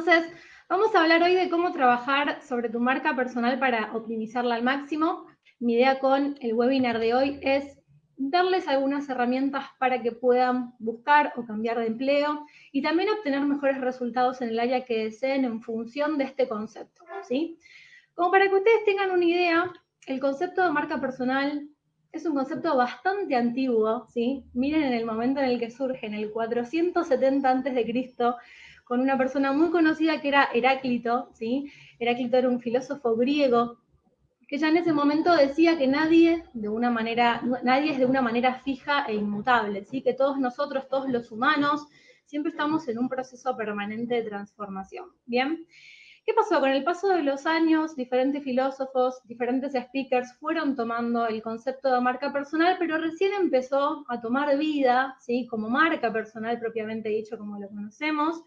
Entonces, vamos a hablar hoy de cómo trabajar sobre tu marca personal para optimizarla al máximo. Mi idea con el webinar de hoy es darles algunas herramientas para que puedan buscar o cambiar de empleo y también obtener mejores resultados en el área que deseen en función de este concepto, ¿sí? Como para que ustedes tengan una idea, el concepto de marca personal es un concepto bastante antiguo, ¿sí? Miren en el momento en el que surge, en el 470 a.C., con una persona muy conocida que era Heráclito, ¿sí? Heráclito era un filósofo griego que ya en ese momento decía que nadie es de una manera fija e inmutable, ¿sí? Que todos nosotros, todos los humanos, siempre estamos en un proceso permanente de transformación, ¿bien? ¿Qué pasó? Con el paso de los años, diferentes filósofos, diferentes speakers fueron tomando el concepto de marca personal, pero recién empezó a tomar vida, ¿sí? Como marca personal propiamente dicho, como lo conocemos,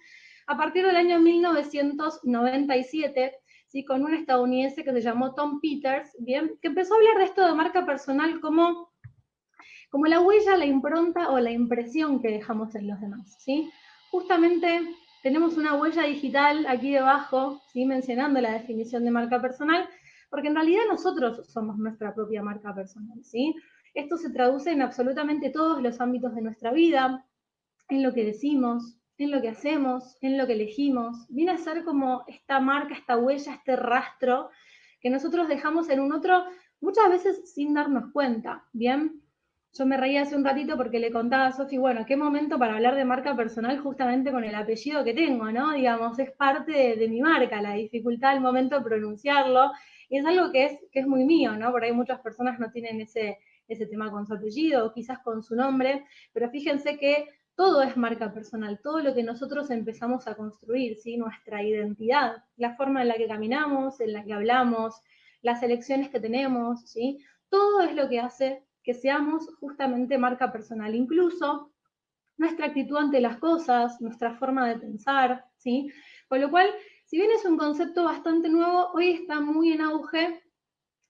a partir del año 1997, ¿sí? Con un estadounidense que se llamó Tom Peters, ¿bien? Que empezó a hablar de esto de marca personal como la huella, la impronta o la impresión que dejamos en los demás, ¿sí? Justamente tenemos una huella digital aquí debajo, ¿sí? Mencionando la definición de marca personal, porque en realidad nosotros somos nuestra propia marca personal, ¿sí? Esto se traduce en absolutamente todos los ámbitos de nuestra vida, en lo que decimos, en lo que hacemos, en lo que elegimos. Viene a ser como esta marca, esta huella, este rastro que nosotros dejamos en un otro, muchas veces sin darnos cuenta, ¿bien? Yo me reía hace un ratito porque le contaba a Sofi, bueno, qué momento para hablar de marca personal justamente con el apellido que tengo, ¿no? Digamos, es parte de mi marca, la dificultad al momento de pronunciarlo, y es algo que es muy mío, ¿no? Por ahí muchas personas no tienen ese tema con su apellido, o quizás con su nombre, pero fíjense que todo es marca personal, todo lo que nosotros empezamos a construir, ¿sí? Nuestra identidad, la forma en la que caminamos, en la que hablamos, las elecciones que tenemos, ¿sí? Todo es lo que hace que seamos justamente marca personal, incluso nuestra actitud ante las cosas, nuestra forma de pensar, ¿sí? Con lo cual, si bien es un concepto bastante nuevo, hoy está muy en auge,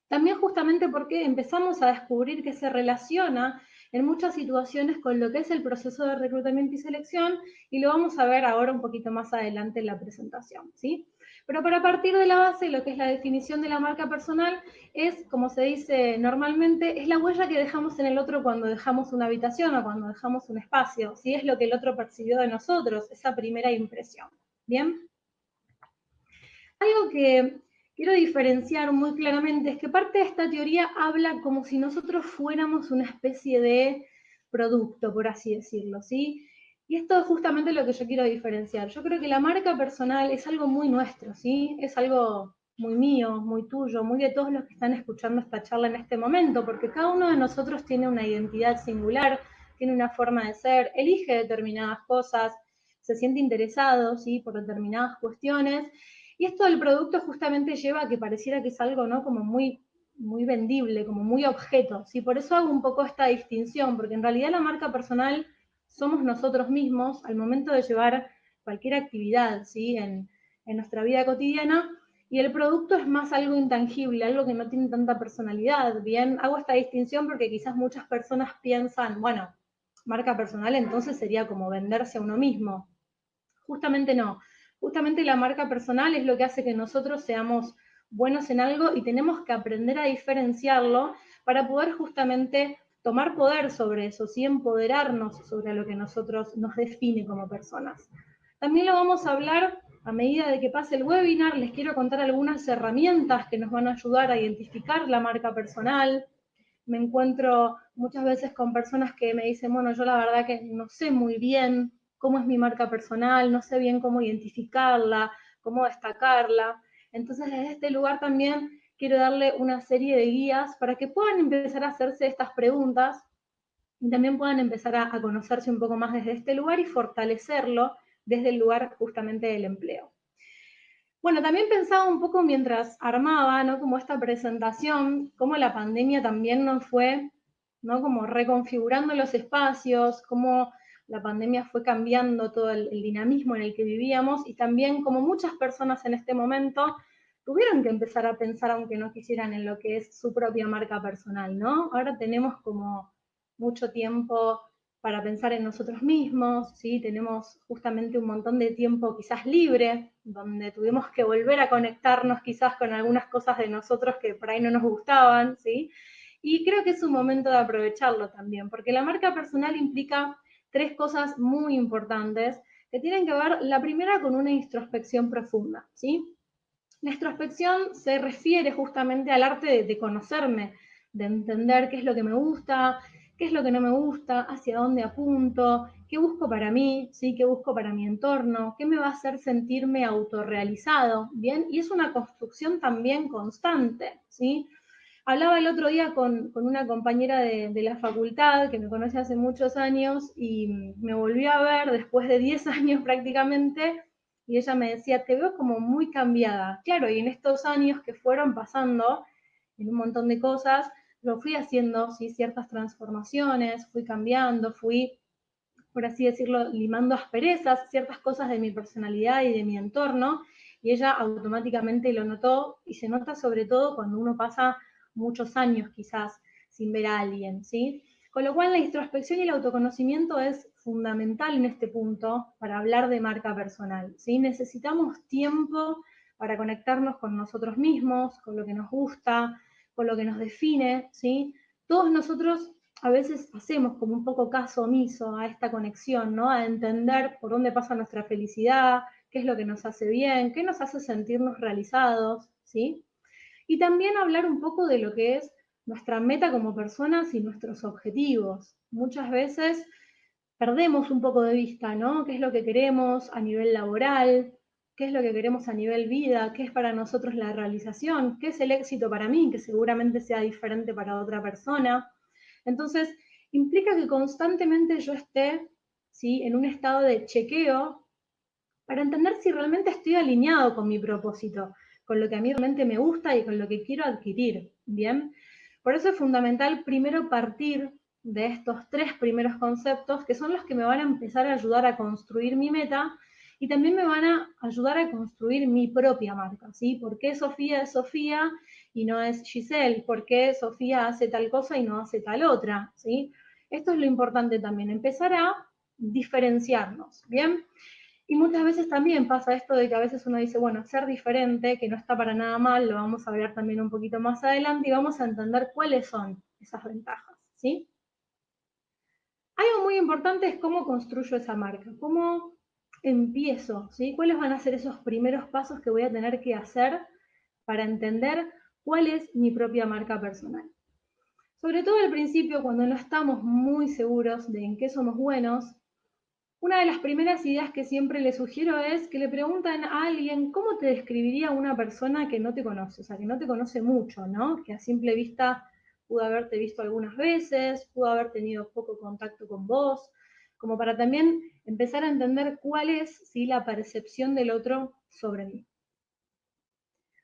también justamente porque empezamos a descubrir que se relaciona en muchas situaciones con lo que es el proceso de reclutamiento y selección, y lo vamos a ver ahora un poquito más adelante en la presentación, ¿sí? Pero para partir de la base, lo que es la definición de la marca personal es, como se dice normalmente, es la huella que dejamos en el otro cuando dejamos una habitación o cuando dejamos un espacio, ¿sí? Es lo que el otro percibió de nosotros, esa primera impresión, ¿bien? Algo que quiero diferenciar muy claramente es que parte de esta teoría habla como si nosotros fuéramos una especie de producto, por así decirlo, ¿sí? Y esto es justamente lo que yo quiero diferenciar. Yo creo que la marca personal es algo muy nuestro, ¿sí? Es algo muy mío, muy tuyo, muy de todos los que están escuchando esta charla en este momento, porque cada uno de nosotros tiene una identidad singular, tiene una forma de ser, elige determinadas cosas, se siente interesado, ¿sí? Por determinadas cuestiones, y esto del producto justamente lleva a que pareciera que es algo, ¿no? Como muy vendible, como muy objeto, ¿sí? Por eso hago un poco esta distinción, porque en realidad la marca personal somos nosotros mismos al momento de llevar cualquier actividad, ¿sí? En nuestra vida cotidiana, y el producto es más algo intangible, algo que no tiene tanta personalidad, ¿bien? Hago esta distinción porque quizás muchas personas piensan, bueno, marca personal entonces sería como venderse a uno mismo. Justamente no. Justamente la marca personal es lo que hace que nosotros seamos buenos en algo y tenemos que aprender a diferenciarlo para poder justamente tomar poder sobre eso, ¿sí? Empoderarnos sobre lo que nosotros nos define como personas. También lo vamos a hablar a medida de que pase el webinar. Les quiero contar algunas herramientas que nos van a ayudar a identificar la marca personal. Me encuentro muchas veces con personas que me dicen, bueno, yo la verdad que no sé muy bien cómo es mi marca personal, no sé bien cómo identificarla, cómo destacarla. Entonces, desde este lugar también quiero darle una serie de guías para que puedan empezar a hacerse estas preguntas y también puedan empezar a conocerse un poco más desde este lugar y fortalecerlo desde el lugar justamente del empleo. Bueno, también pensaba un poco mientras armaba, ¿no? Como esta presentación, cómo la pandemia también nos fue, ¿no? Como reconfigurando los espacios, cómo la pandemia fue cambiando todo el dinamismo en el que vivíamos y también como muchas personas en este momento tuvieron que empezar a pensar, aunque no quisieran, en lo que es su propia marca personal, ¿no? Ahora tenemos como mucho tiempo para pensar en nosotros mismos, ¿sí? Tenemos justamente un montón de tiempo quizás libre, donde tuvimos que volver a conectarnos quizás con algunas cosas de nosotros que por ahí no nos gustaban, ¿sí? Y creo que es un momento de aprovecharlo también, porque la marca personal implica tres cosas muy importantes que tienen que ver, la primera, con una introspección profunda, ¿sí? La introspección se refiere justamente al arte de conocerme, de entender qué es lo que me gusta, qué es lo que no me gusta, hacia dónde apunto, qué busco para mí, ¿sí? Qué busco para mi entorno, qué me va a hacer sentirme autorrealizado, ¿bien? Y es una construcción también constante, ¿sí? Hablaba el otro día con una compañera de la facultad que me conoce hace muchos años y me volvió a ver después de 10 años prácticamente y ella me decía, te veo como muy cambiada. Claro, y en estos años que fueron pasando, en un montón de cosas, lo fui haciendo, ¿sí? Ciertas transformaciones, fui cambiando, fui, por así decirlo, limando asperezas, ciertas cosas de mi personalidad y de mi entorno, y ella automáticamente lo notó, y se nota sobre todo cuando uno pasa muchos años quizás sin ver a alguien, ¿sí? Con lo cual la introspección y el autoconocimiento es fundamental en este punto para hablar de marca personal, ¿sí? Necesitamos tiempo para conectarnos con nosotros mismos, con lo que nos gusta, con lo que nos define, ¿sí? Todos nosotros a veces hacemos como un poco caso omiso a esta conexión, ¿no? A entender por dónde pasa nuestra felicidad, qué es lo que nos hace bien, qué nos hace sentirnos realizados, ¿sí? Y también hablar un poco de lo que es nuestra meta como personas y nuestros objetivos. Muchas veces perdemos un poco de vista, ¿no? ¿Qué es lo que queremos a nivel laboral? ¿Qué es lo que queremos a nivel vida? ¿Qué es para nosotros la realización? ¿Qué es el éxito para mí? Que seguramente sea diferente para otra persona. Entonces, implica que constantemente yo esté, ¿sí? En un estado de chequeo para entender si realmente estoy alineado con mi propósito, con lo que a mí realmente me gusta y con lo que quiero adquirir, ¿bien? Por eso es fundamental primero partir de estos tres primeros conceptos, que son los que me van a empezar a ayudar a construir mi meta y también me van a ayudar a construir mi propia marca, ¿sí? ¿Por qué Sofía es Sofía y no es Giselle? ¿Por qué Sofía hace tal cosa y no hace tal otra? ¿Sí? Esto es lo importante también, empezar a diferenciarnos, ¿bien? Y muchas veces también pasa esto de que a veces uno dice, bueno, ser diferente, que no está para nada mal, lo vamos a ver también un poquito más adelante y vamos a entender cuáles son esas ventajas, ¿sí? Algo muy importante es cómo construyo esa marca, cómo empiezo, ¿sí? ¿Cuáles van a ser esos primeros pasos que voy a tener que hacer para entender cuál es mi propia marca personal? Sobre todo al principio, cuando no estamos muy seguros de en qué somos buenos, una de las primeras ideas que siempre le sugiero es que le preguntan a alguien cómo te describiría una persona que no te conoce, o sea, que no te conoce mucho, ¿no? Que a simple vista pudo haberte visto algunas veces, pudo haber tenido poco contacto con vos, como para también empezar a entender cuál es, ¿sí? La percepción del otro sobre mí.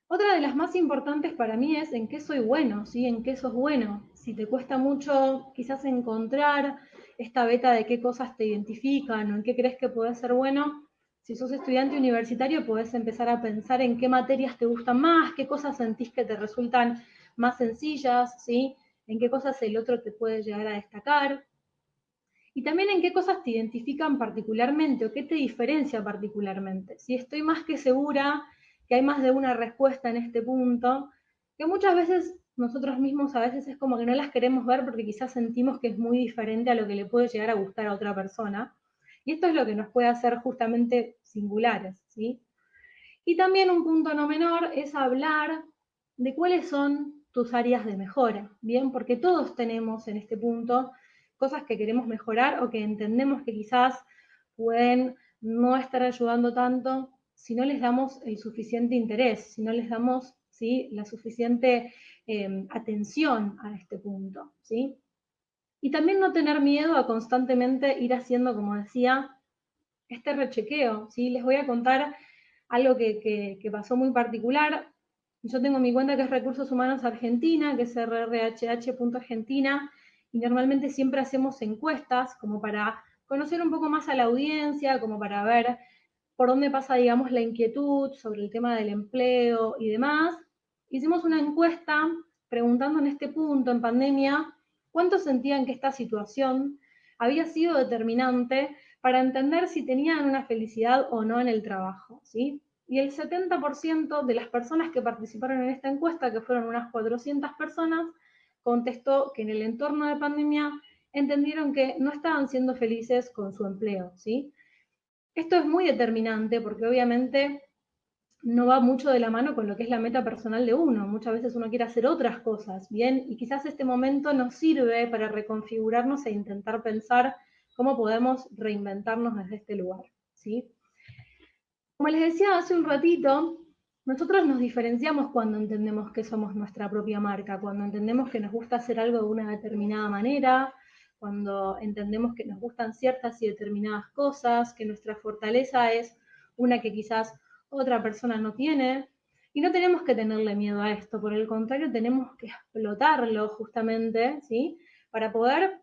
Otra de las más importantes para mí es en qué soy bueno, ¿sí? En qué sos bueno. Si te cuesta mucho quizás encontrar esta beta de qué cosas te identifican o en qué crees que podés ser bueno, si sos estudiante universitario podés empezar a pensar en qué materias te gustan más, qué cosas sentís que te resultan más sencillas, ¿sí? En qué cosas el otro te puede llegar a destacar. Y también en qué cosas te identifican particularmente o qué te diferencia particularmente. Si estoy más que segura que hay más de una respuesta en este punto, que muchas veces nosotros mismos a veces es como que no las queremos ver porque quizás sentimos que es muy diferente a lo que le puede llegar a gustar a otra persona. Y esto es lo que nos puede hacer justamente singulares, ¿sí? Y también un punto no menor es hablar de cuáles son tus áreas de mejora, ¿bien? Porque todos tenemos en este punto cosas que queremos mejorar o que entendemos que quizás pueden no estar ayudando tanto si no les damos el suficiente interés, si no les damos, ¿sí? La suficiente atención a este punto, ¿sí? Y también no tener miedo a constantemente ir haciendo, como decía, este rechequeo, ¿sí? Les voy a contar algo que pasó muy particular. Yo tengo mi cuenta que es Recursos Humanos Argentina, que es rrhh.argentina, y normalmente siempre hacemos encuestas como para conocer un poco más a la audiencia, como para ver por dónde pasa, digamos, la inquietud sobre el tema del empleo y demás. Hicimos una encuesta preguntando en este punto, en pandemia, cuántos sentían que esta situación había sido determinante para entender si tenían una felicidad o no en el trabajo, ¿sí? Y el 70% de las personas que participaron en esta encuesta, que fueron unas 400 personas, contestó que en el entorno de pandemia entendieron que no estaban siendo felices con su empleo, ¿sí? Esto es muy determinante porque obviamente no va mucho de la mano con lo que es la meta personal de uno. Muchas veces uno quiere hacer otras cosas, ¿bien? Y quizás este momento nos sirve para reconfigurarnos e intentar pensar cómo podemos reinventarnos desde este lugar, ¿sí? Como les decía hace un ratito, nosotros nos diferenciamos cuando entendemos que somos nuestra propia marca, cuando entendemos que nos gusta hacer algo de una determinada manera, cuando entendemos que nos gustan ciertas y determinadas cosas, que nuestra fortaleza es una que quizás otra persona no tiene. Y no tenemos que tenerle miedo a esto, por el contrario, tenemos que explotarlo justamente, ¿sí? Para poder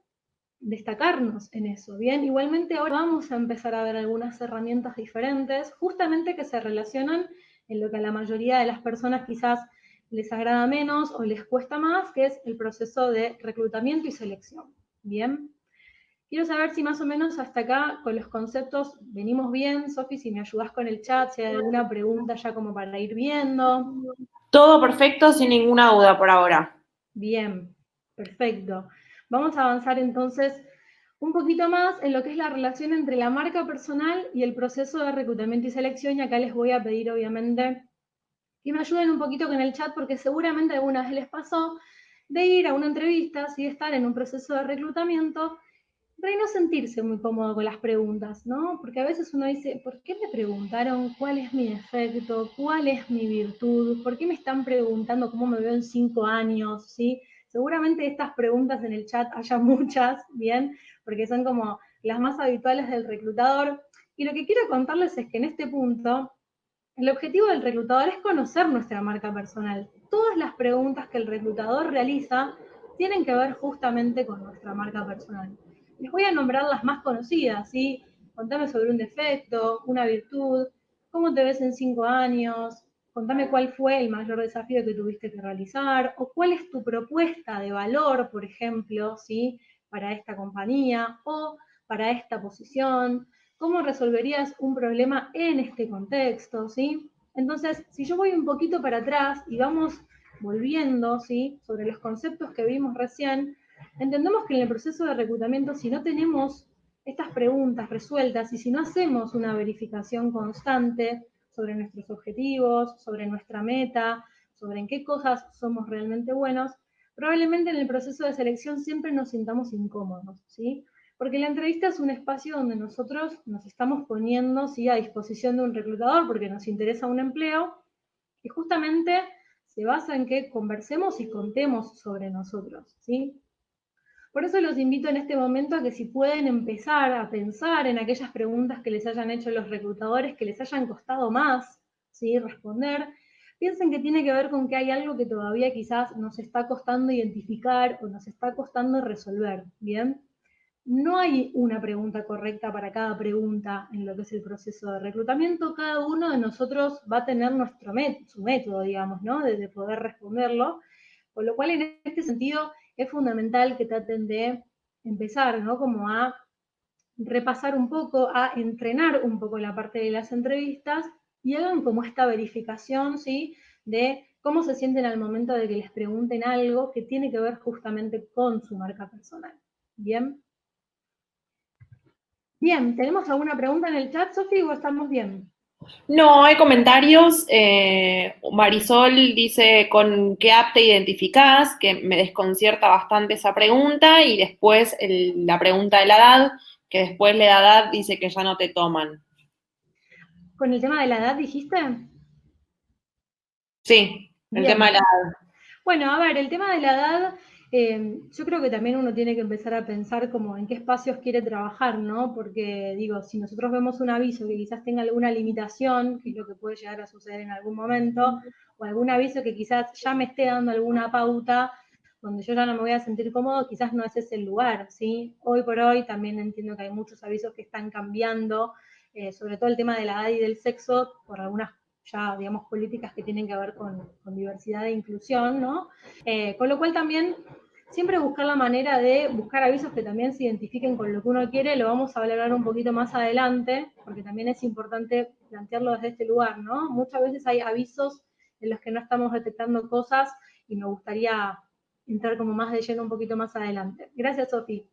destacarnos en eso, ¿bien? Igualmente ahora vamos a empezar a ver algunas herramientas diferentes, justamente que se relacionan en lo que a la mayoría de las personas quizás les agrada menos o les cuesta más, que es el proceso de reclutamiento y selección, ¿bien? Quiero saber si más o menos hasta acá con los conceptos venimos bien. Sofi, si me ayudás con el chat, si hay alguna pregunta ya como para ir viendo. Todo perfecto, sin ninguna duda por ahora. Bien, perfecto. Vamos a avanzar entonces un poquito más en lo que es la relación entre la marca personal y el proceso de reclutamiento y selección, y acá les voy a pedir obviamente que me ayuden un poquito con el chat porque seguramente alguna vez les pasó de ir a una entrevista, si de estar en un proceso de reclutamiento, de no sentirse muy cómodo con las preguntas, ¿no? Porque a veces uno dice, ¿por qué me preguntaron cuál es mi defecto? ¿Cuál es mi virtud? ¿Por qué me están preguntando cómo me veo en 5 años? ¿Sí? Seguramente estas preguntas en el chat haya muchas, ¿bien? Porque son como las más habituales del reclutador. Y lo que quiero contarles es que en este punto, el objetivo del reclutador es conocer nuestra marca personal. Todas las preguntas que el reclutador realiza tienen que ver justamente con nuestra marca personal. Les voy a nombrar las más conocidas, ¿sí? Contame sobre un defecto, una virtud, cómo te ves en 5 años, contame cuál fue el mayor desafío que tuviste que realizar, o cuál es tu propuesta de valor, por ejemplo, ¿sí? Para esta compañía o para esta posición, cómo resolverías un problema en este contexto, ¿sí? Entonces, si yo voy un poquito para atrás y vamos volviendo, ¿sí? Sobre los conceptos que vimos recién, entendemos que en el proceso de reclutamiento, si no tenemos estas preguntas resueltas y si no hacemos una verificación constante sobre nuestros objetivos, sobre nuestra meta, sobre en qué cosas somos realmente buenos, probablemente en el proceso de selección siempre nos sintamos incómodos, ¿sí? Porque la entrevista es un espacio donde nosotros nos estamos poniendo, ¿sí?, a disposición de un reclutador porque nos interesa un empleo y justamente se basa en que conversemos y contemos sobre nosotros, ¿sí? Por eso los invito en este momento a que si pueden empezar a pensar en aquellas preguntas que les hayan hecho los reclutadores, que les hayan costado más, ¿sí?, responder, piensen que tiene que ver con que hay algo que todavía quizás nos está costando identificar o nos está costando resolver, ¿bien? No hay una pregunta correcta para cada pregunta en lo que es el proceso de reclutamiento. Cada uno de nosotros va a tener su método, digamos, ¿no? De poder responderlo. Con lo cual, en este sentido, es fundamental que traten de empezar, ¿no? Como a repasar un poco, a entrenar un poco la parte de las entrevistas y hagan como esta verificación, ¿sí? De cómo se sienten al momento de que les pregunten algo que tiene que ver justamente con su marca personal. ¿Bien? Bien, ¿tenemos alguna pregunta en el chat, Sofi, o estamos bien? No, hay comentarios. Marisol dice con qué app te identificás, que me desconcierta bastante esa pregunta, y después la pregunta de la edad, que después la edad dice que ya no te toman. ¿Con el tema de la edad dijiste? Sí, el tema de la Bien. edad. Bueno, a ver, el tema de la edad, yo creo que también uno tiene que empezar a pensar como en qué espacios quiere trabajar, ¿no? Porque digo, si nosotros vemos un aviso que quizás tenga alguna limitación, que es lo que puede llegar a suceder en algún momento, o algún aviso que quizás ya me esté dando alguna pauta donde yo ya no me voy a sentir cómodo, quizás no es ese el lugar, ¿sí? Hoy por hoy también entiendo que hay muchos avisos que están cambiando, sobre todo el tema de la edad y del sexo, por algunas ya, digamos, políticas que tienen que ver con diversidad e inclusión, ¿no? Con lo cual también siempre buscar la manera de buscar avisos que también se identifiquen con lo que uno quiere, lo vamos a hablar un poquito más adelante, porque también es importante plantearlo desde este lugar, ¿no? Muchas veces hay avisos en los que no estamos detectando cosas y me gustaría entrar como más de lleno un poquito más adelante. Gracias, Sofi.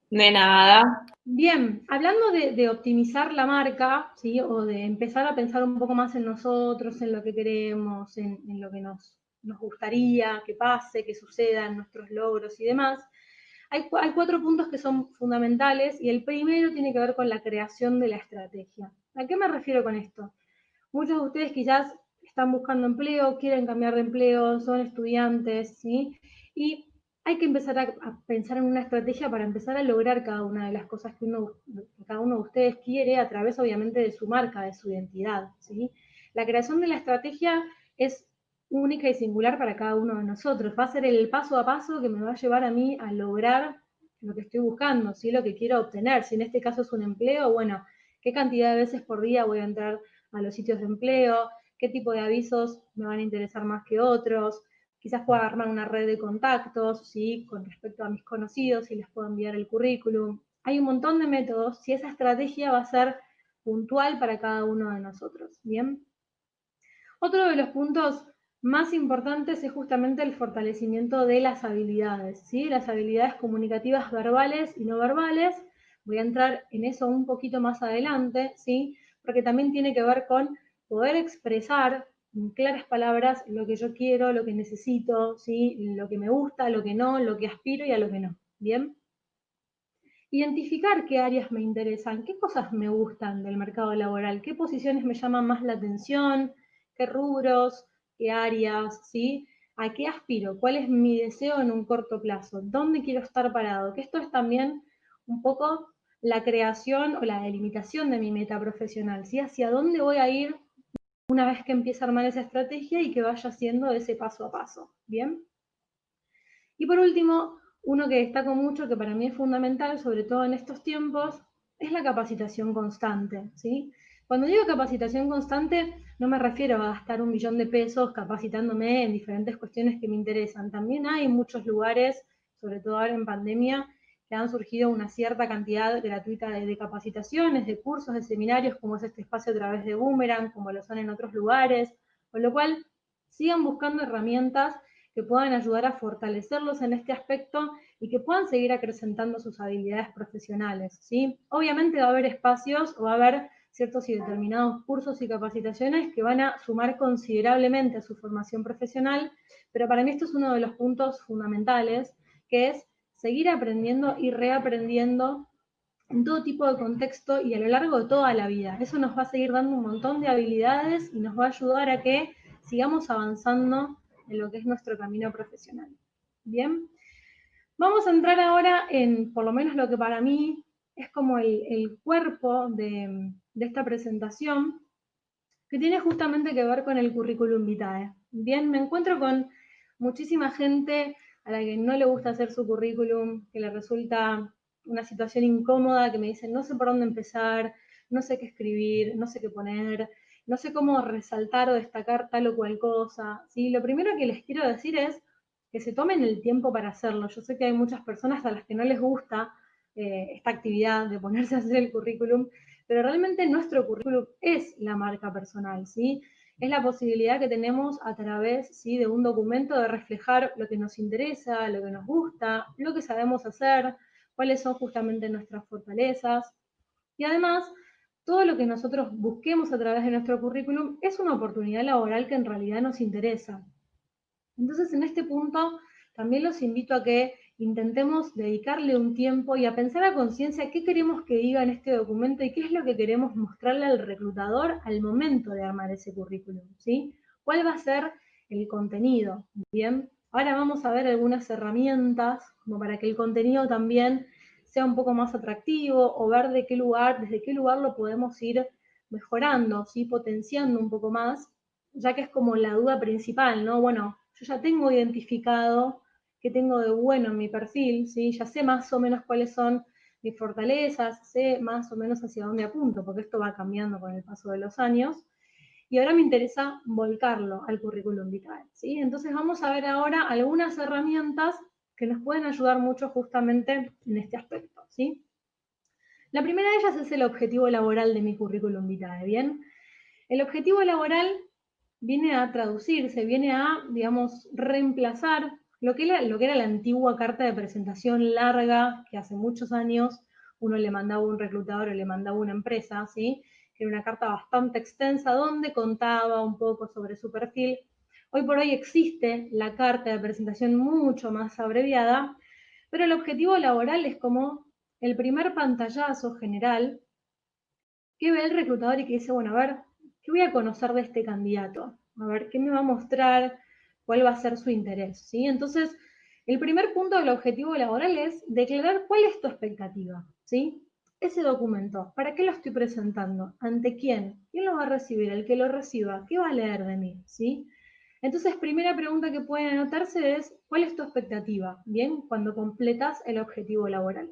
De nada. Bien, hablando de optimizar la marca, ¿sí? O de empezar a pensar un poco más en nosotros, en lo que queremos, en lo que nos gustaría que pase, que suceda, en nuestros logros y demás, hay 4 puntos que son fundamentales y el primero tiene que ver con la creación de la estrategia. ¿A qué me refiero con esto? Muchos de ustedes quizás están buscando empleo, quieren cambiar de empleo, son estudiantes, ¿sí? Y hay que empezar a pensar en una estrategia para empezar a lograr cada una de las cosas que cada uno de ustedes quiere a través, obviamente, de su marca, de su identidad, ¿sí? La creación de la estrategia es única y singular para cada uno de nosotros. Va a ser el paso a paso que me va a llevar a mí a lograr lo que estoy buscando, ¿sí? Lo que quiero obtener. Si en este caso es un empleo, bueno, ¿qué cantidad de veces por día voy a entrar a los sitios de empleo? ¿Qué tipo de avisos me van a interesar más que otros? Quizás pueda armar una red de contactos, ¿sí? Con respecto a mis conocidos y les puedo enviar el currículum. Hay un montón de métodos si esa estrategia va a ser puntual para cada uno de nosotros, ¿bien? Otro de los puntos más importantes es justamente el fortalecimiento de las habilidades, ¿sí? Las habilidades comunicativas verbales y no verbales. Voy a entrar en eso un poquito más adelante, ¿sí? Porque también tiene que ver con poder expresar en claras palabras lo que yo quiero, lo que necesito, ¿sí? Lo que me gusta, lo que no, lo que aspiro y a lo que no, ¿bien? Identificar qué áreas me interesan, qué cosas me gustan del mercado laboral, qué posiciones me llaman más la atención, qué rubros, qué áreas, ¿sí? ¿A qué aspiro? ¿Cuál es mi deseo en un corto plazo? ¿Dónde quiero estar parado? Que esto es también un poco la creación o la delimitación de mi meta profesional, ¿sí? Hacia dónde voy a ir una vez que empiece a armar esa estrategia y que vaya haciendo ese paso a paso, ¿bien? Y por último, uno que destaco mucho, que para mí es fundamental, sobre todo en estos tiempos, es la capacitación constante, ¿sí? Cuando digo capacitación constante, no me refiero a gastar 1.000.000 de pesos capacitándome en diferentes cuestiones que me interesan. También hay muchos lugares, sobre todo ahora en pandemia, que han surgido una cierta cantidad gratuita de capacitaciones, de cursos, de seminarios, como es este espacio a través de Boomerang, como lo son en otros lugares, con lo cual sigan buscando herramientas que puedan ayudar a fortalecerlos en este aspecto y que puedan seguir acrecentando sus habilidades profesionales, ¿sí? Obviamente va a haber espacios o va a haber ciertos y determinados cursos y capacitaciones que van a sumar considerablemente a su formación profesional, pero para mí esto es uno de los puntos fundamentales, que es seguir aprendiendo y reaprendiendo en todo tipo de contexto y a lo largo de toda la vida. Eso nos va a seguir dando un montón de habilidades y nos va a ayudar a que sigamos avanzando en lo que es nuestro camino profesional. Bien, vamos a entrar ahora en, por lo menos lo que para mí es como el cuerpo de esta presentación, que tiene justamente que ver con el currículum vitae. Bien, me encuentro con muchísima gente a la que no le gusta hacer su currículum, que le resulta una situación incómoda, que me dicen, no sé por dónde empezar, no sé qué escribir, no sé qué poner, no sé cómo resaltar o destacar tal o cual cosa. ¿Sí? Lo primero que les quiero decir es que se tomen el tiempo para hacerlo. Yo sé que hay muchas personas a las que no les gusta esta actividad de ponerse a hacer el currículum, pero realmente nuestro currículum es la marca personal, ¿sí? Es la posibilidad que tenemos a través, ¿sí?, de un documento de reflejar lo que nos interesa, lo que nos gusta, lo que sabemos hacer, cuáles son justamente nuestras fortalezas. Y además, todo lo que nosotros busquemos a través de nuestro currículum es una oportunidad laboral que en realidad nos interesa. Entonces, en este punto, también los invito a que intentemos dedicarle un tiempo y a pensar a conciencia qué queremos que diga en este documento y qué es lo que queremos mostrarle al reclutador al momento de armar ese currículum, ¿sí? ¿Cuál va a ser el contenido? Bien, ahora vamos a ver algunas herramientas como para que el contenido también sea un poco más atractivo o ver de qué lugar, desde qué lugar lo podemos ir mejorando, ¿sí? Potenciando un poco más, ya que es como la duda principal, ¿no? Bueno, yo ya tengo identificado qué tengo de bueno en mi perfil, ¿sí? Ya sé más o menos cuáles son mis fortalezas, sé más o menos hacia dónde apunto, porque esto va cambiando con el paso de los años, y ahora me interesa volcarlo al currículum vitae, ¿sí? Entonces vamos a ver ahora algunas herramientas que nos pueden ayudar mucho justamente en este aspecto, ¿sí? La primera de ellas es el objetivo laboral de mi currículum vitae, ¿bien? El objetivo laboral viene a traducirse, viene a, digamos, reemplazar lo que era la antigua carta de presentación larga que hace muchos años uno le mandaba a un reclutador o le mandaba a una empresa, ¿sí? Que era una carta bastante extensa donde contaba un poco sobre su perfil. Hoy por hoy existe la carta de presentación mucho más abreviada, pero el objetivo laboral es como el primer pantallazo general que ve el reclutador y que dice, bueno, a ver, ¿qué voy a conocer de este candidato? A ver, ¿qué me va a mostrar? ¿Cuál va a ser su interés? ¿Sí? Entonces, el primer punto del objetivo laboral es declarar cuál es tu expectativa, ¿sí? Ese documento, ¿para qué lo estoy presentando? ¿Ante quién? ¿Quién lo va a recibir? El que lo reciba, ¿qué va a leer de mí? ¿Sí? Entonces, primera pregunta que pueden anotarse es, ¿cuál es tu expectativa? Bien, cuando completas el objetivo laboral.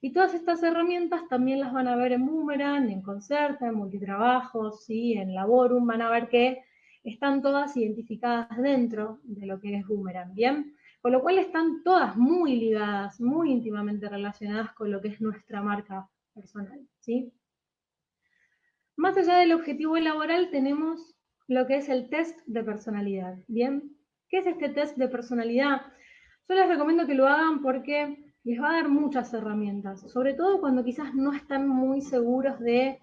Y todas estas herramientas también las van a ver en Boomerang, en Concerta, en Multitrabajos, ¿sí? En Laborum, van a ver que están todas identificadas dentro de lo que es Boomerang, ¿bien? Con lo cual están todas muy ligadas, muy íntimamente relacionadas con lo que es nuestra marca personal, ¿sí? Más allá del objetivo laboral tenemos lo que es el test de personalidad, ¿bien? ¿Qué es este test de personalidad? Yo les recomiendo que lo hagan porque les va a dar muchas herramientas, sobre todo cuando quizás no están muy seguros de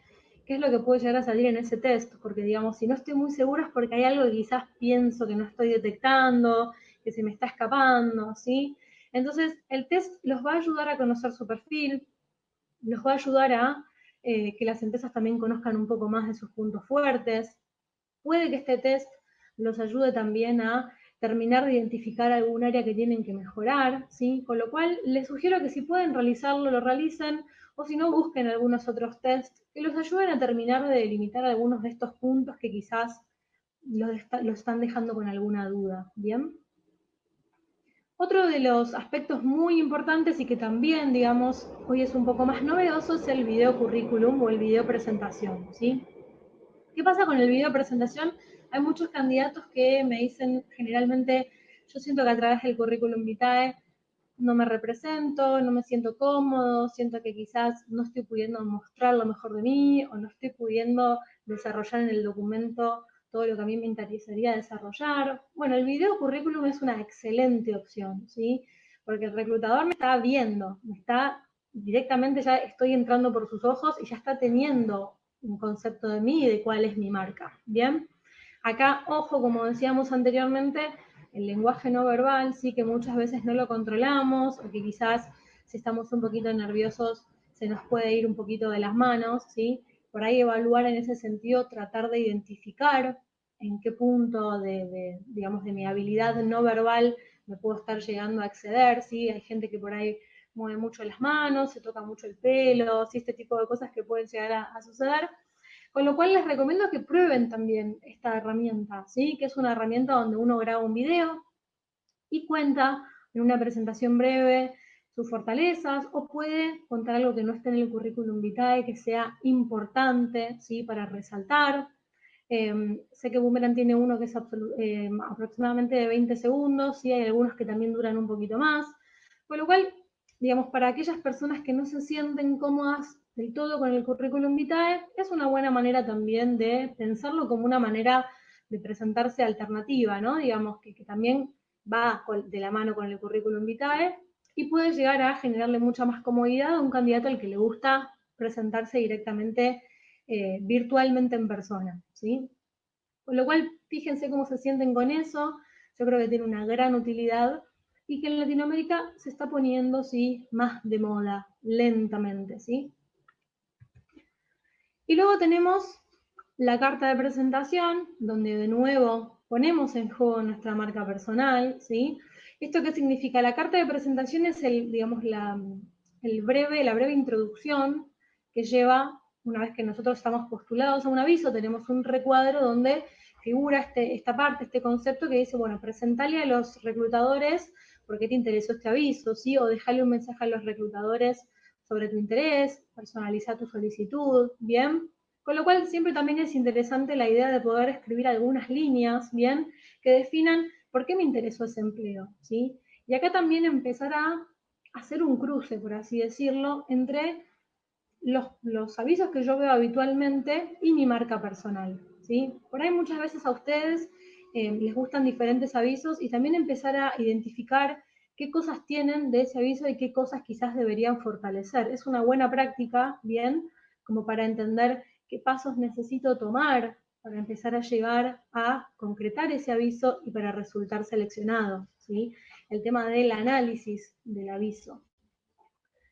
qué es lo que puede llegar a salir en ese test, porque digamos, si no estoy muy seguro es porque hay algo que quizás pienso que no estoy detectando, que se me está escapando, ¿sí? Entonces, el test los va a ayudar a conocer su perfil, los va a ayudar a que las empresas también conozcan un poco más de sus puntos fuertes. Puede que este test los ayude también a terminar de identificar algún área que tienen que mejorar, ¿sí? Con lo cual, les sugiero que si pueden realizarlo, lo realicen, o si no, busquen algunos otros tests que los ayuden a terminar de delimitar algunos de estos puntos que quizás los están dejando con alguna duda, ¿bien? Otro de los aspectos muy importantes y que también, digamos, hoy es un poco más novedoso es el video currículum o el video presentación, ¿sí? ¿Qué pasa con el video presentación? Hay muchos candidatos que me dicen generalmente, yo siento que a través del currículum vitae no me represento, no me siento cómodo, siento que quizás no estoy pudiendo mostrar lo mejor de mí o no estoy pudiendo desarrollar en el documento todo lo que a mí me interesaría desarrollar. Bueno, el video currículum es una excelente opción, ¿sí? Porque el reclutador me está viendo, me está directamente, ya estoy entrando por sus ojos y ya está teniendo un concepto de mí y de cuál es mi marca, ¿bien? Acá, ojo, como decíamos anteriormente, el lenguaje no verbal, sí que muchas veces no lo controlamos, o que quizás si estamos un poquito nerviosos se nos puede ir un poquito de las manos, ¿sí? Por ahí evaluar en ese sentido, tratar de identificar en qué punto digamos, de mi habilidad no verbal me puedo estar llegando a acceder, ¿sí? Hay gente que por ahí mueve mucho las manos, se toca mucho el pelo, ¿sí? Este tipo de cosas que pueden llegar a suceder. Con lo cual les recomiendo que prueben también esta herramienta, ¿sí? Que es una herramienta donde uno graba un video y cuenta en una presentación breve sus fortalezas o puede contar algo que no esté en el currículum vitae, que sea importante, ¿sí? Para resaltar. Sé que Boomerang tiene uno que es aproximadamente de 20 segundos, ¿sí? Hay algunos que también duran un poquito más. Con lo cual, digamos, para aquellas personas que no se sienten cómodas del todo con el currículum vitae, es una buena manera también de pensarlo como una manera de presentarse alternativa, ¿no? Digamos, que también va de la mano con el currículum vitae y puede llegar a generarle mucha más comodidad a un candidato al que le gusta presentarse directamente virtualmente en persona, ¿sí? Con lo cual, fíjense cómo se sienten con eso, yo creo que tiene una gran utilidad y que en Latinoamérica se está poniendo, sí, más de moda, lentamente, ¿sí? Y luego tenemos la carta de presentación, donde de nuevo ponemos en juego nuestra marca personal, ¿sí? ¿Esto qué significa? La carta de presentación es digamos, la breve introducción que lleva, una vez que nosotros estamos postulados a un aviso, tenemos un recuadro donde figura esta parte, este concepto que dice, bueno, presentale a los reclutadores por qué te interesó este aviso, ¿sí? O dejale un mensaje a los reclutadores sobre tu interés, personaliza tu solicitud, ¿bien? Con lo cual siempre también es interesante la idea de poder escribir algunas líneas, ¿bien? Que definan por qué me interesó ese empleo, ¿sí? Y acá también empezar a hacer un cruce, por así decirlo, entre los avisos que yo veo habitualmente y mi marca personal, ¿sí? Por ahí muchas veces a ustedes les gustan diferentes avisos y también empezar a identificar qué cosas tienen de ese aviso y qué cosas quizás deberían fortalecer. Es una buena práctica, bien, como para entender qué pasos necesito tomar para empezar a llegar a concretar ese aviso y para resultar seleccionado, ¿sí? El tema del análisis del aviso.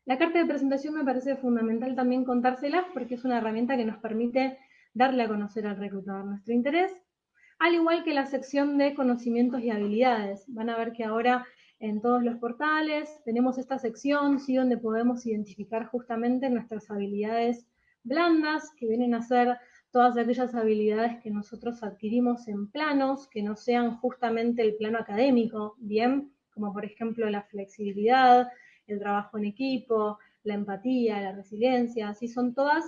La carta de presentación me parece fundamental también contárselas porque es una herramienta que nos permite darle a conocer al reclutador nuestro interés, al igual que la sección de conocimientos y habilidades. Van a ver que ahora en todos los portales tenemos esta sección, ¿sí?, donde podemos identificar justamente nuestras habilidades blandas, que vienen a ser todas aquellas habilidades que nosotros adquirimos en planos, que no sean justamente el plano académico, ¿bien? Como por ejemplo la flexibilidad, el trabajo en equipo, la empatía, la resiliencia, así son todas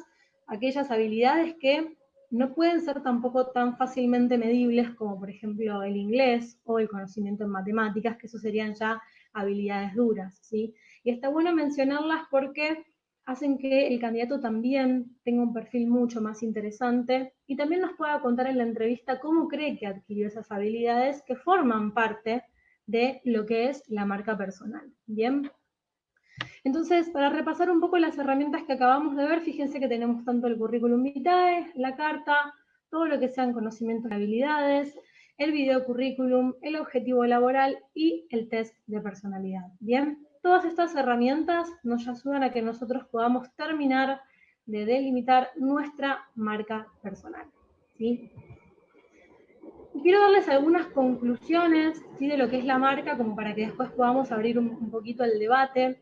aquellas habilidades que no pueden ser tampoco tan fácilmente medibles como por ejemplo el inglés o el conocimiento en matemáticas, que eso serían ya habilidades duras, ¿sí? Y está bueno mencionarlas porque hacen que el candidato también tenga un perfil mucho más interesante y también nos pueda contar en la entrevista cómo cree que adquirió esas habilidades que forman parte de lo que es la marca personal, ¿bien? Entonces, para repasar un poco las herramientas que acabamos de ver, fíjense que tenemos tanto el currículum vitae, la carta, todo lo que sean conocimientos y habilidades, el video currículum, el objetivo laboral y el test de personalidad. Bien, todas estas herramientas nos ayudan a que nosotros podamos terminar de delimitar nuestra marca personal, ¿sí? Y quiero darles algunas conclusiones, ¿sí?, de lo que es la marca, como para que después podamos abrir un poquito el debate.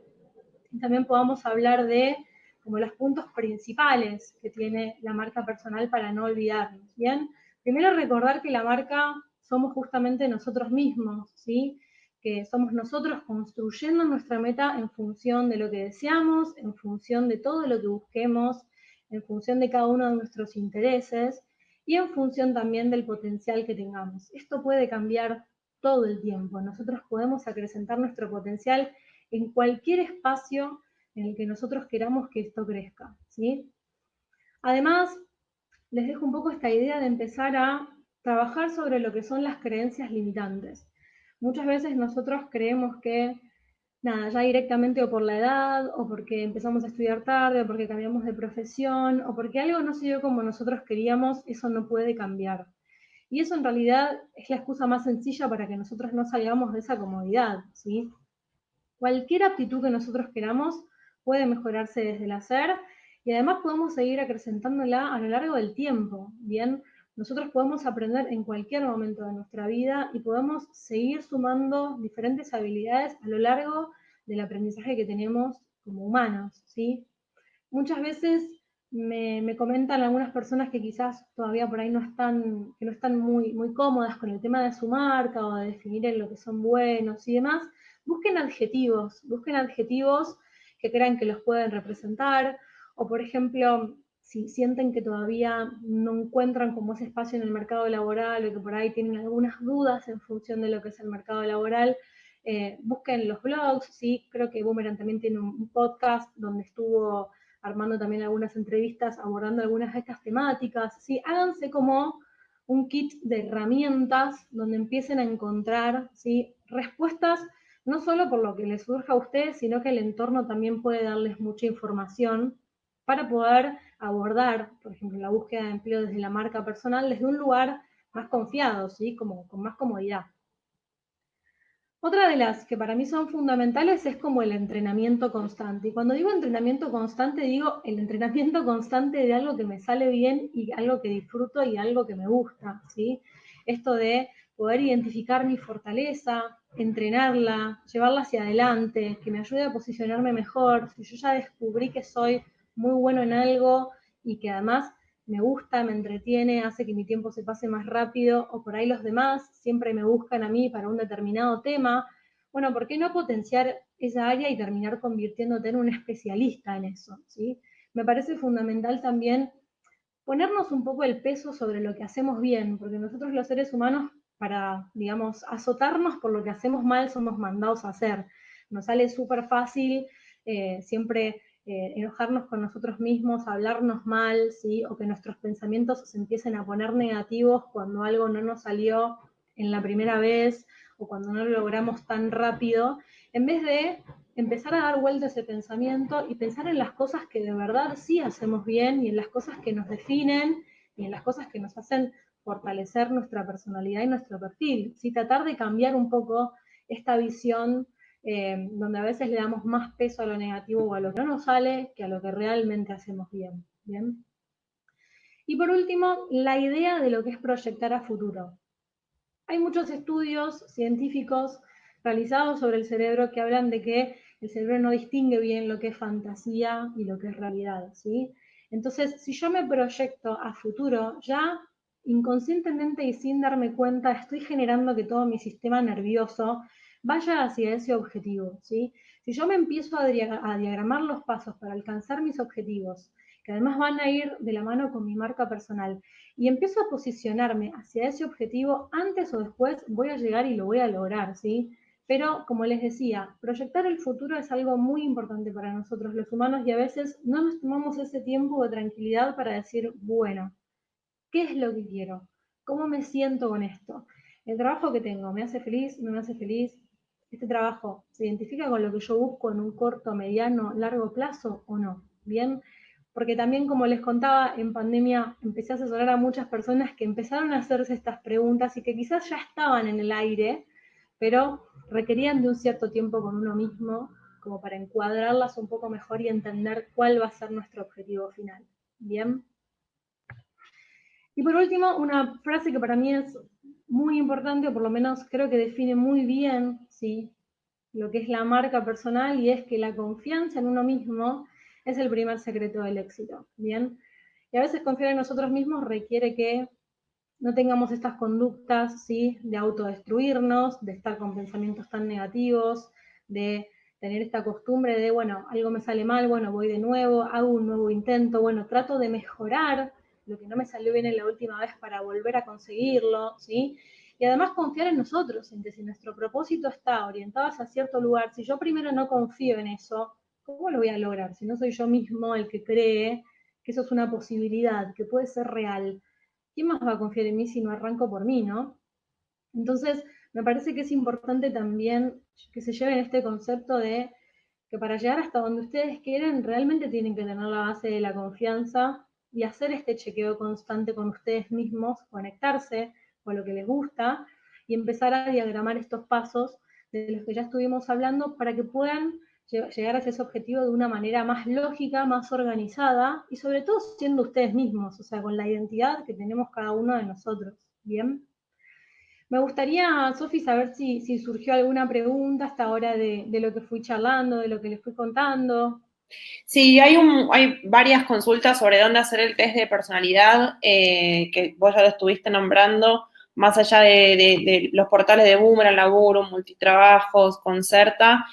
También podamos hablar de como los puntos principales que tiene la marca personal para no olvidarnos, ¿bien? Primero recordar que la marca somos justamente nosotros mismos, ¿sí? Que somos nosotros construyendo nuestra meta en función de lo que deseamos, en función de todo lo que busquemos, en función de cada uno de nuestros intereses y en función también del potencial que tengamos. Esto puede cambiar todo el tiempo. Nosotros podemos acrecentar nuestro potencial en cualquier espacio en el que nosotros queramos que esto crezca, ¿sí? Además, les dejo un poco esta idea de empezar a trabajar sobre lo que son las creencias limitantes. Muchas veces nosotros creemos que, nada, ya directamente o por la edad, o porque empezamos a estudiar tarde, o porque cambiamos de profesión, o porque algo no se dio como nosotros queríamos, eso no puede cambiar. Y eso en realidad es la excusa más sencilla para que nosotros no salgamos de esa comodidad, ¿sí? Cualquier aptitud que nosotros queramos puede mejorarse desde el hacer y además podemos seguir acrecentándola a lo largo del tiempo, ¿bien? Nosotros podemos aprender en cualquier momento de nuestra vida y podemos seguir sumando diferentes habilidades a lo largo del aprendizaje que tenemos como humanos, ¿sí? Muchas veces me comentan algunas personas que quizás todavía por ahí que no están muy cómodas con el tema de su marca o de definir en lo que son buenos y demás, busquen adjetivos que crean que los pueden representar, o por ejemplo, si sienten que todavía no encuentran como ese espacio en el mercado laboral o que por ahí tienen algunas dudas en función de lo que es el mercado laboral, busquen los blogs, ¿sí? Creo que Boomerang también tiene un podcast donde estuvo armando también algunas entrevistas, abordando algunas de estas temáticas, ¿sí? Háganse como un kit de herramientas donde empiecen a encontrar, ¿sí?, respuestas no solo por lo que les surja a ustedes, sino que el entorno también puede darles mucha información para poder abordar, por ejemplo, la búsqueda de empleo desde la marca personal, desde un lugar más confiado, ¿sí?, como con más comodidad. Otra de las que para mí son fundamentales es como el entrenamiento constante. Y cuando digo entrenamiento constante, digo el entrenamiento constante de algo que me sale bien y algo que disfruto y algo que me gusta, ¿sí? Esto de poder identificar mi fortaleza, entrenarla, llevarla hacia adelante, que me ayude a posicionarme mejor. Si yo ya descubrí que soy muy bueno en algo y que además me gusta, me entretiene, hace que mi tiempo se pase más rápido, o por ahí los demás siempre me buscan a mí para un determinado tema, bueno, ¿por qué no potenciar esa área y terminar convirtiéndote en un especialista en eso, ¿sí? Me parece fundamental también ponernos un poco el peso sobre lo que hacemos bien, porque nosotros los seres humanos digamos, azotarnos por lo que hacemos mal, somos mandados a hacer. Nos sale súper fácil siempre enojarnos con nosotros mismos, hablarnos mal, ¿sí? O que nuestros pensamientos se empiecen a poner negativos cuando algo no nos salió en la primera vez o cuando no lo logramos tan rápido, en vez de empezar a dar vuelta a ese pensamiento y pensar en las cosas que de verdad sí hacemos bien y en las cosas que nos definen y en las cosas que nos hacen fortalecer nuestra personalidad y nuestro perfil. ¿Sí? Tratar de cambiar un poco esta visión donde a veces le damos más peso a lo negativo o a lo que no nos sale que a lo que realmente hacemos bien. ¿Bien? Y por último, la idea de lo que es proyectar a futuro. Hay muchos estudios científicos realizados sobre el cerebro que hablan de que el cerebro no distingue bien lo que es fantasía y lo que es realidad, ¿sí? Entonces, si yo me proyecto a futuro, ya inconscientemente y sin darme cuenta, estoy generando que todo mi sistema nervioso vaya hacia ese objetivo, ¿sí? Si yo me empiezo a diagramar los pasos para alcanzar mis objetivos, que además van a ir de la mano con mi marca personal, y empiezo a posicionarme hacia ese objetivo, antes o después voy a llegar y lo voy a lograr, ¿sí? Pero, como les decía, proyectar el futuro es algo muy importante para nosotros los humanos y a veces no nos tomamos ese tiempo de tranquilidad para decir, bueno, ¿qué es lo que quiero? ¿Cómo me siento con esto? ¿El trabajo que tengo me hace feliz? ¿No me hace feliz? ¿Este trabajo se identifica con lo que yo busco en un corto, mediano, largo plazo o no? Bien, porque también, como les contaba, en pandemia empecé a asesorar a muchas personas que empezaron a hacerse estas preguntas y que quizás ya estaban en el aire, pero requerían de un cierto tiempo con uno mismo como para encuadrarlas un poco mejor y entender cuál va a ser nuestro objetivo final. Bien. Y por último, una frase que para mí es muy importante, o por lo menos creo que define muy bien, ¿sí?, lo que es la marca personal, y es que la confianza en uno mismo es el primer secreto del éxito, ¿bien? Y a veces confiar en nosotros mismos requiere que no tengamos estas conductas, ¿sí?, de autodestruirnos, de estar con pensamientos tan negativos, de tener esta costumbre de, bueno, algo me sale mal, bueno, voy de nuevo, hago un nuevo intento, bueno, trato de mejorar lo que no me salió bien en la última vez para volver a conseguirlo, ¿sí? Y además confiar en nosotros, en que si nuestro propósito está orientado hacia cierto lugar, si yo primero no confío en eso, ¿cómo lo voy a lograr? Si no soy yo mismo el que cree que eso es una posibilidad, que puede ser real. ¿Quién más va a confiar en mí si no arranco por mí, no? Entonces, me parece que es importante también que se lleven este concepto de que para llegar hasta donde ustedes quieren, realmente tienen que tener la base de la confianza y hacer este chequeo constante con ustedes mismos, conectarse con lo que les gusta y empezar a diagramar estos pasos de los que ya estuvimos hablando para que puedan llegar hacia ese objetivo de una manera más lógica, más organizada y sobre todo siendo ustedes mismos, o sea, con la identidad que tenemos cada uno de nosotros. ¿Bien? Me gustaría, Sofi, saber si surgió alguna pregunta hasta ahora de lo que fui charlando, de lo que les fui contando. Sí, hay varias consultas sobre dónde hacer el test de personalidad, que vos ya lo estuviste nombrando, más allá de los portales de Boomerang, Laburo, Multitrabajos, Concerta.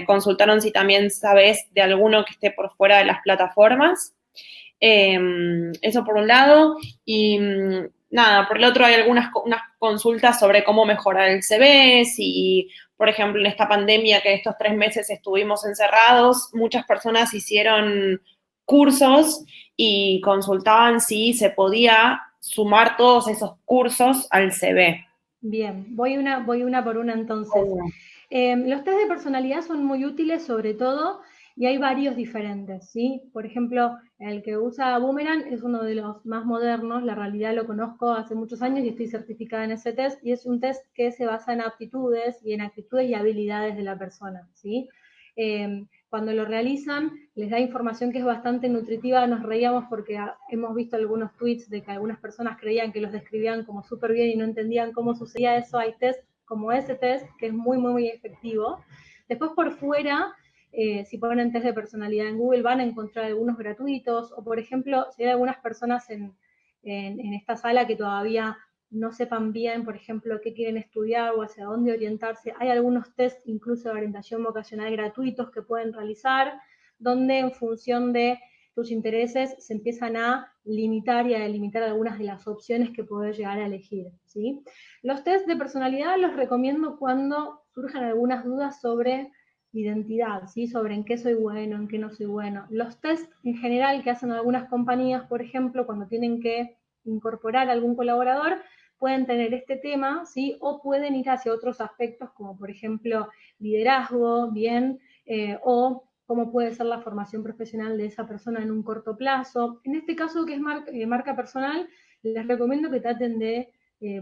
Consultaron si también sabés de alguno que esté por fuera de las plataformas. Eso por un lado. Y nada, por el otro hay unas consultas sobre cómo mejorar el CV, si, por ejemplo, en esta pandemia que estos 3 meses estuvimos encerrados, muchas personas hicieron cursos y consultaban si se podía sumar todos esos cursos al CV. Bien, voy una por una entonces. Los test de personalidad son muy útiles sobre todo y hay varios diferentes, ¿sí? Por ejemplo, el que usa Boomerang es uno de los más modernos, la realidad lo conozco hace muchos años y estoy certificada en ese test, y es un test que se basa en aptitudes y en actitudes y habilidades de la persona, ¿sí? Cuando lo realizan, les da información que es bastante nutritiva. Nos reíamos porque hemos visto algunos tweets de que algunas personas creían que los describían como súper bien y no entendían cómo sucedía eso. Hay test como ese test, que es muy, muy, muy efectivo. Después, por fuera, si ponen test de personalidad en Google, van a encontrar algunos gratuitos, o por ejemplo, si hay algunas personas en esta sala que todavía no sepan bien, por ejemplo, qué quieren estudiar o hacia dónde orientarse, hay algunos test incluso de orientación vocacional gratuitos que pueden realizar, donde en función de tus intereses se empiezan a limitar y a delimitar algunas de las opciones que podés llegar a elegir, ¿sí? Los test de personalidad los recomiendo cuando surjan algunas dudas sobre identidad, ¿sí? Sobre en qué soy bueno, en qué no soy bueno. Los test en general que hacen algunas compañías, por ejemplo, cuando tienen que incorporar a algún colaborador, pueden tener este tema, ¿sí? O pueden ir hacia otros aspectos, como por ejemplo liderazgo, bien, o cómo puede ser la formación profesional de esa persona en un corto plazo. En este caso, que es marca personal, les recomiendo que traten de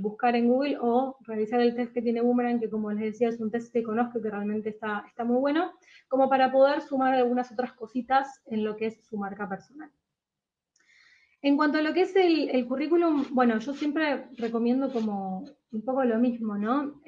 buscar en Google o realizar el test que tiene Boomerang, que como les decía es un test que conozco que realmente está muy bueno, como para poder sumar algunas otras cositas en lo que es su marca personal. En cuanto a lo que es el currículum, bueno, yo siempre recomiendo como un poco lo mismo, ¿no?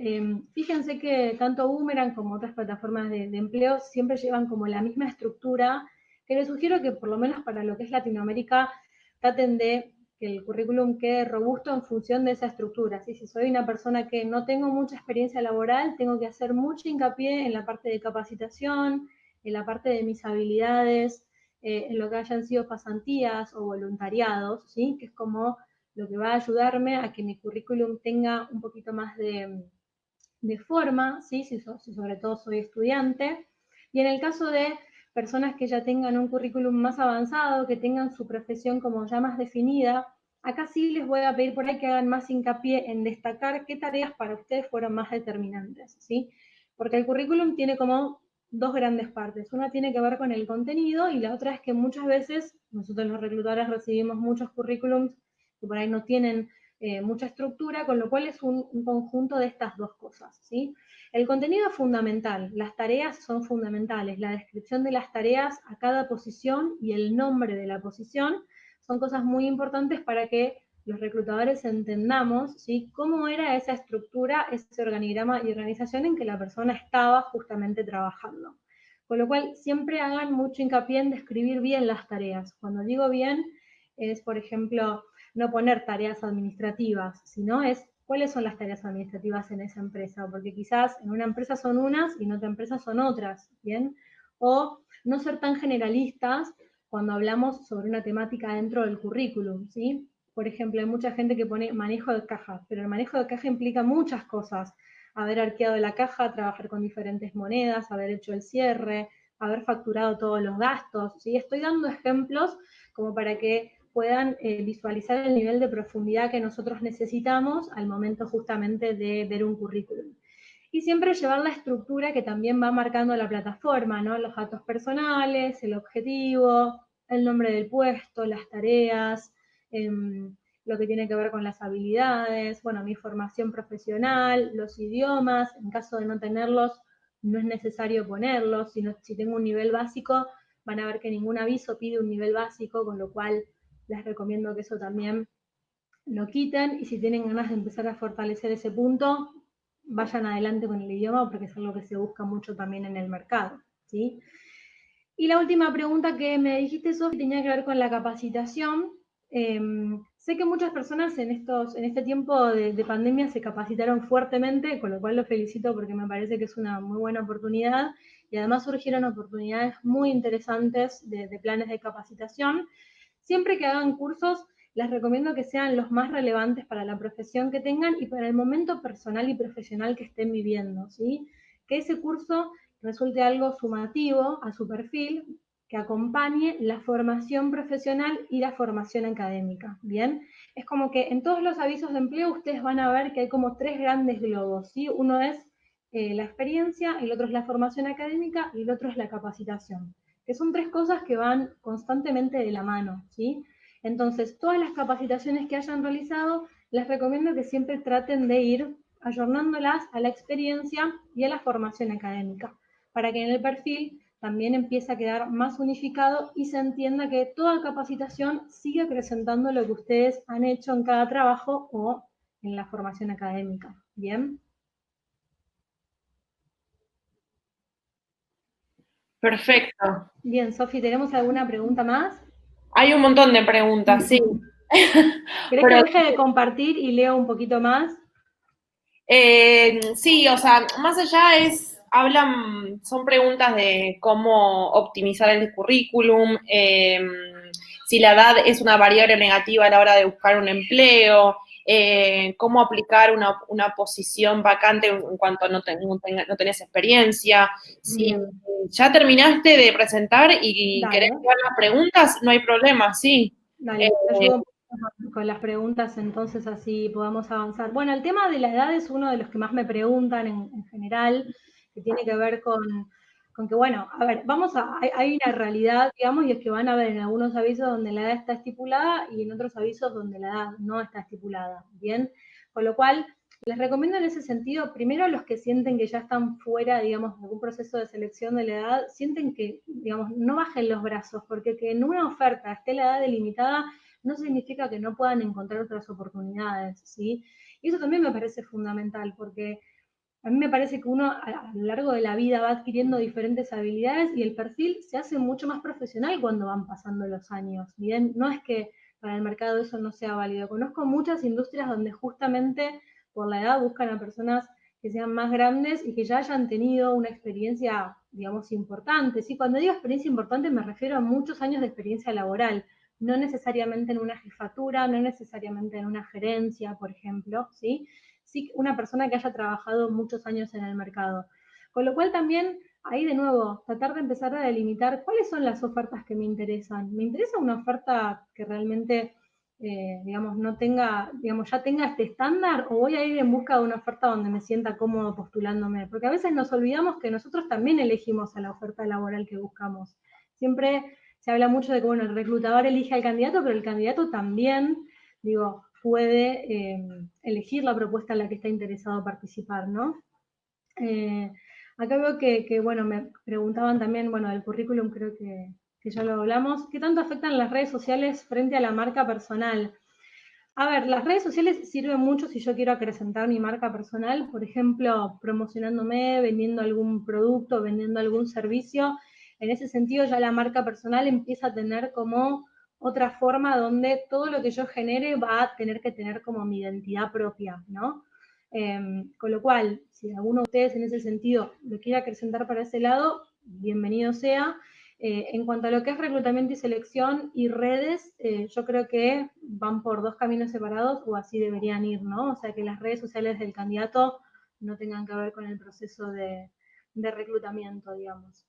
Fíjense que tanto Boomerang como otras plataformas de empleo siempre llevan como la misma estructura, que les sugiero que por lo menos para lo que es Latinoamérica traten de que el currículum quede robusto en función de esa estructura. ¿Sí? Si soy una persona que no tengo mucha experiencia laboral, tengo que hacer mucho hincapié en la parte de capacitación, en la parte de mis habilidades, en lo que hayan sido pasantías o voluntariados, ¿sí? Que es como lo que va a ayudarme a que mi currículum tenga un poquito más de forma, ¿sí? Si sobre todo soy estudiante. Y en el caso de personas que ya tengan un currículum más avanzado, que tengan su profesión como ya más definida, acá sí les voy a pedir por ahí que hagan más hincapié en destacar qué tareas para ustedes fueron más determinantes, ¿sí? Porque el currículum tiene como dos grandes partes. Una tiene que ver con el contenido y la otra es que muchas veces nosotros los reclutadores recibimos muchos currículums que por ahí no tienen mucha estructura, con lo cual es un conjunto de estas dos cosas, ¿sí? El contenido es fundamental, las tareas son fundamentales, la descripción de las tareas a cada posición y el nombre de la posición son cosas muy importantes para que los reclutadores entendamos, ¿sí? Cómo era esa estructura, ese organigrama y organización en que la persona estaba justamente trabajando. Con lo cual, siempre hagan mucho hincapié en describir bien las tareas. Cuando digo bien, es, por ejemplo, no poner tareas administrativas, sino es cuáles son las tareas administrativas en esa empresa, porque quizás en una empresa son unas y en otra empresa son otras, ¿bien? O no ser tan generalistas cuando hablamos sobre una temática dentro del currículum, ¿sí? Por ejemplo, hay mucha gente que pone manejo de caja, pero el manejo de caja implica muchas cosas. Haber arqueado la caja, trabajar con diferentes monedas, haber hecho el cierre, haber facturado todos los gastos, ¿sí? Estoy dando ejemplos como para que puedan visualizar el nivel de profundidad que nosotros necesitamos al momento justamente de ver un currículum. Y siempre llevar la estructura que también va marcando la plataforma, ¿no? Los datos personales, el objetivo, el nombre del puesto, las tareas, lo que tiene que ver con las habilidades, bueno, mi formación profesional, los idiomas, en caso de no tenerlos, no es necesario ponerlos, sino si tengo un nivel básico, van a ver que ningún aviso pide un nivel básico, con lo cual les recomiendo que eso también lo quiten, y si tienen ganas de empezar a fortalecer ese punto, vayan adelante con el idioma, porque es algo que se busca mucho también en el mercado, ¿sí? Y la última pregunta que me dijiste, Sofi, tenía que ver con la capacitación. Sé que muchas personas en este tiempo de pandemia se capacitaron fuertemente, con lo cual los felicito porque me parece que es una muy buena oportunidad, y además surgieron oportunidades muy interesantes de planes de capacitación. Siempre que hagan cursos, les recomiendo que sean los más relevantes para la profesión que tengan y para el momento personal y profesional que estén viviendo, ¿sí? Que ese curso resulte algo sumativo a su perfil, que acompañe la formación profesional y la formación académica, ¿bien? Es como que en todos los avisos de empleo ustedes van a ver que hay como tres grandes globos, ¿sí? Uno es la experiencia, el otro es la formación académica y el otro es la capacitación, que son tres cosas que van constantemente de la mano, ¿sí? Entonces, todas las capacitaciones que hayan realizado, les recomiendo que siempre traten de ir ayornándolas a la experiencia y a la formación académica, para que en el perfil también empiece a quedar más unificado y se entienda que toda capacitación sigue acrecentando lo que ustedes han hecho en cada trabajo o en la formación académica. ¿Bien? Perfecto. Bien, Sofi, ¿tenemos alguna pregunta más? Hay un montón de preguntas, sí. ¿Querés que Pero deje de compartir y leo un poquito más? sí, o sea, más allá son preguntas de cómo optimizar el currículum, si la edad es una variable negativa a la hora de buscar un empleo, cómo aplicar una posición vacante en cuanto no tenés experiencia. Si Bien, ya terminaste de presentar y querés dale. hacer las preguntas, no hay problema, sí. Dale, te ayudo un poco con las preguntas, entonces así podamos avanzar. Bueno, el tema de la edad es uno de los que más me preguntan en general, que tiene que ver con que, bueno, a ver, hay una realidad, digamos, y es que van a ver en algunos avisos donde la edad está estipulada y en otros avisos donde la edad no está estipulada, ¿bien? Con lo cual, les recomiendo en ese sentido, primero a los que sienten que ya están fuera, digamos, de algún proceso de selección de la edad, sienten que, digamos, no bajen los brazos, porque que en una oferta esté la edad delimitada no significa que no puedan encontrar otras oportunidades, ¿sí? Y eso también me parece fundamental, porque a mí me parece que uno a lo largo de la vida va adquiriendo diferentes habilidades y el perfil se hace mucho más profesional cuando van pasando los años. Bien, no es que para el mercado eso no sea válido. Conozco muchas industrias donde justamente por la edad buscan a personas que sean más grandes y que ya hayan tenido una experiencia, digamos, importante. ¿Sí? Cuando digo experiencia importante me refiero a muchos años de experiencia laboral, no necesariamente en una jefatura, no necesariamente en una gerencia, por ejemplo, ¿sí? Sí una persona que haya trabajado muchos años en el mercado. Con lo cual también, ahí de nuevo, tratar de empezar a delimitar cuáles son las ofertas que me interesan. ¿Me interesa una oferta que realmente, digamos, no tenga, digamos, ya tenga este estándar o voy a ir en busca de una oferta donde me sienta cómodo postulándome? Porque a veces nos olvidamos que nosotros también elegimos a la oferta laboral que buscamos. Siempre se habla mucho de que, bueno, el reclutador elige al candidato, pero el candidato también, digo, puede elegir la propuesta en la que está interesado participar, ¿no? Eh, acá veo bueno, me preguntaban también, bueno, del currículum creo que ya lo hablamos, ¿qué tanto afectan las redes sociales frente a la marca personal? A ver, las redes sociales sirven mucho si yo quiero acrecentar mi marca personal, por ejemplo, promocionándome, vendiendo algún producto, vendiendo algún servicio. En ese sentido, ya la marca personal empieza a tener como otra forma donde todo lo que yo genere va a tener que tener como mi identidad propia, ¿no? Con lo cual, si alguno de ustedes en ese sentido lo quiere acrecentar para ese lado, bienvenido sea. En cuanto a lo que es reclutamiento y selección y redes, yo creo que van por dos caminos separados o así deberían ir, ¿no? O sea, que las redes sociales del candidato no tengan que ver con el proceso de reclutamiento, digamos.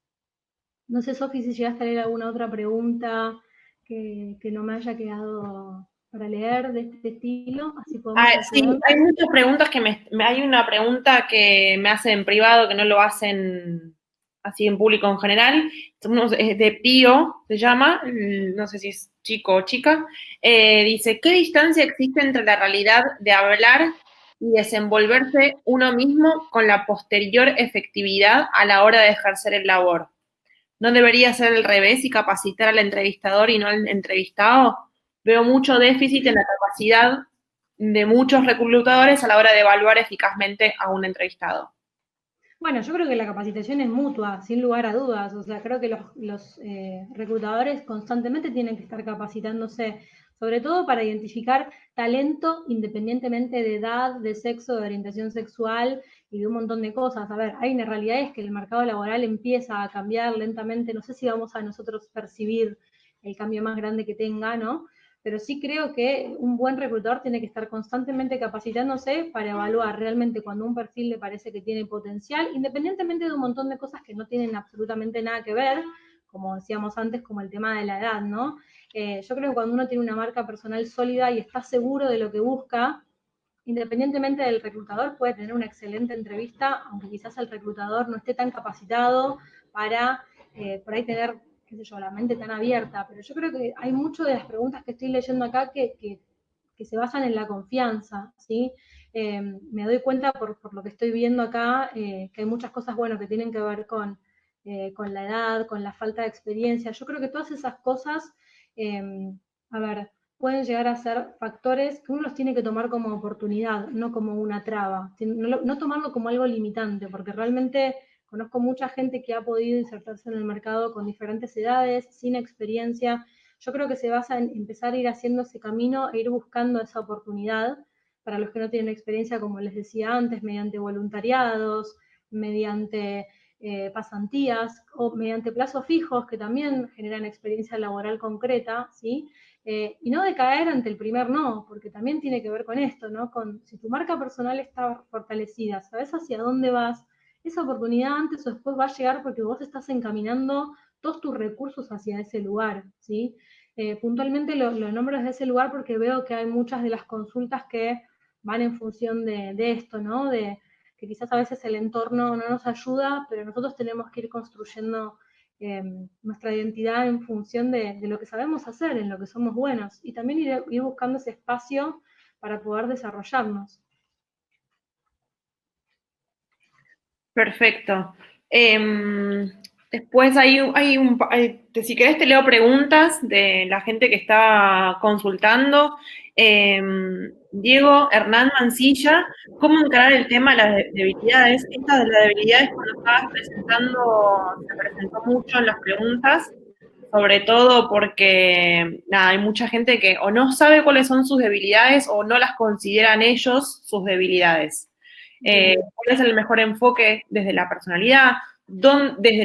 No sé, Sofi, si llegaste a leer alguna otra pregunta que no me haya quedado para leer de este estilo, así podemos Sí, ayudar. hay muchas preguntas hay una pregunta que me hacen en privado, que no lo hacen así en público en general. Es de Pío, se llama, no sé si es chico o chica. Dice, ¿qué distancia existe entre la realidad de hablar y desenvolverse uno mismo con la posterior efectividad a la hora de ejercer el labor? ¿No debería ser al revés y capacitar al entrevistador y no al entrevistado? Veo mucho déficit en la capacidad de muchos reclutadores a la hora de evaluar eficazmente a un entrevistado. Bueno, yo creo que la capacitación es mutua, sin lugar a dudas. O sea, creo que los reclutadores constantemente tienen que estar capacitándose, sobre todo para identificar talento independientemente de edad, de sexo, de orientación sexual y de un montón de cosas. A ver, hay una realidad es que el mercado laboral empieza a cambiar lentamente. No sé si vamos a nosotros percibir el cambio más grande que tenga, ¿no? Pero sí creo que un buen reclutador tiene que estar constantemente capacitándose para evaluar realmente cuando un perfil le parece que tiene potencial, independientemente de un montón de cosas que no tienen absolutamente nada que ver, como decíamos antes, como el tema de la edad, ¿no? Yo creo que cuando uno tiene una marca personal sólida y está seguro de lo que busca, independientemente del reclutador, puede tener una excelente entrevista, aunque quizás el reclutador no esté tan capacitado para por ahí tener, qué sé yo, la mente tan abierta. Pero yo creo que hay mucho de las preguntas que estoy leyendo acá que se basan en la confianza, ¿sí? Me doy cuenta por lo que estoy viendo acá que hay muchas cosas, bueno, que tienen que ver con la edad, con la falta de experiencia. Yo creo que todas esas cosas, a ver, pueden llegar a ser factores que uno los tiene que tomar como oportunidad, no como una traba, no tomarlo como algo limitante, porque realmente conozco mucha gente que ha podido insertarse en el mercado con diferentes edades, sin experiencia. Yo creo que se basa en empezar a ir haciendo ese camino e ir buscando esa oportunidad para los que no tienen experiencia, como les decía antes, mediante voluntariados, mediante pasantías o mediante plazos fijos que también generan experiencia laboral concreta, ¿sí? Y no decaer ante el primer no, porque también tiene que ver con esto, ¿no? Con si tu marca personal está fortalecida, sabes hacia dónde vas, esa oportunidad antes o después va a llegar porque vos estás encaminando todos tus recursos hacia ese lugar, ¿sí? Puntualmente lo nombro desde ese lugar porque veo que hay muchas de las consultas que van en función de esto, ¿no? De que quizás a veces el entorno no nos ayuda, pero nosotros tenemos que ir construyendo nuestra identidad en función de lo que sabemos hacer, en lo que somos buenos, y también ir buscando ese espacio para poder desarrollarnos. Perfecto. Después si querés te leo preguntas de la gente que está consultando. Diego Hernán Mancilla, ¿cómo encarar el tema de las debilidades? Esta de las debilidades cuando estabas presentando, se presentó mucho en las preguntas, sobre todo porque nada, hay mucha gente que o no sabe cuáles son sus debilidades o no las consideran ellos sus debilidades. ¿Cuál es el mejor enfoque desde la personalidad? Desde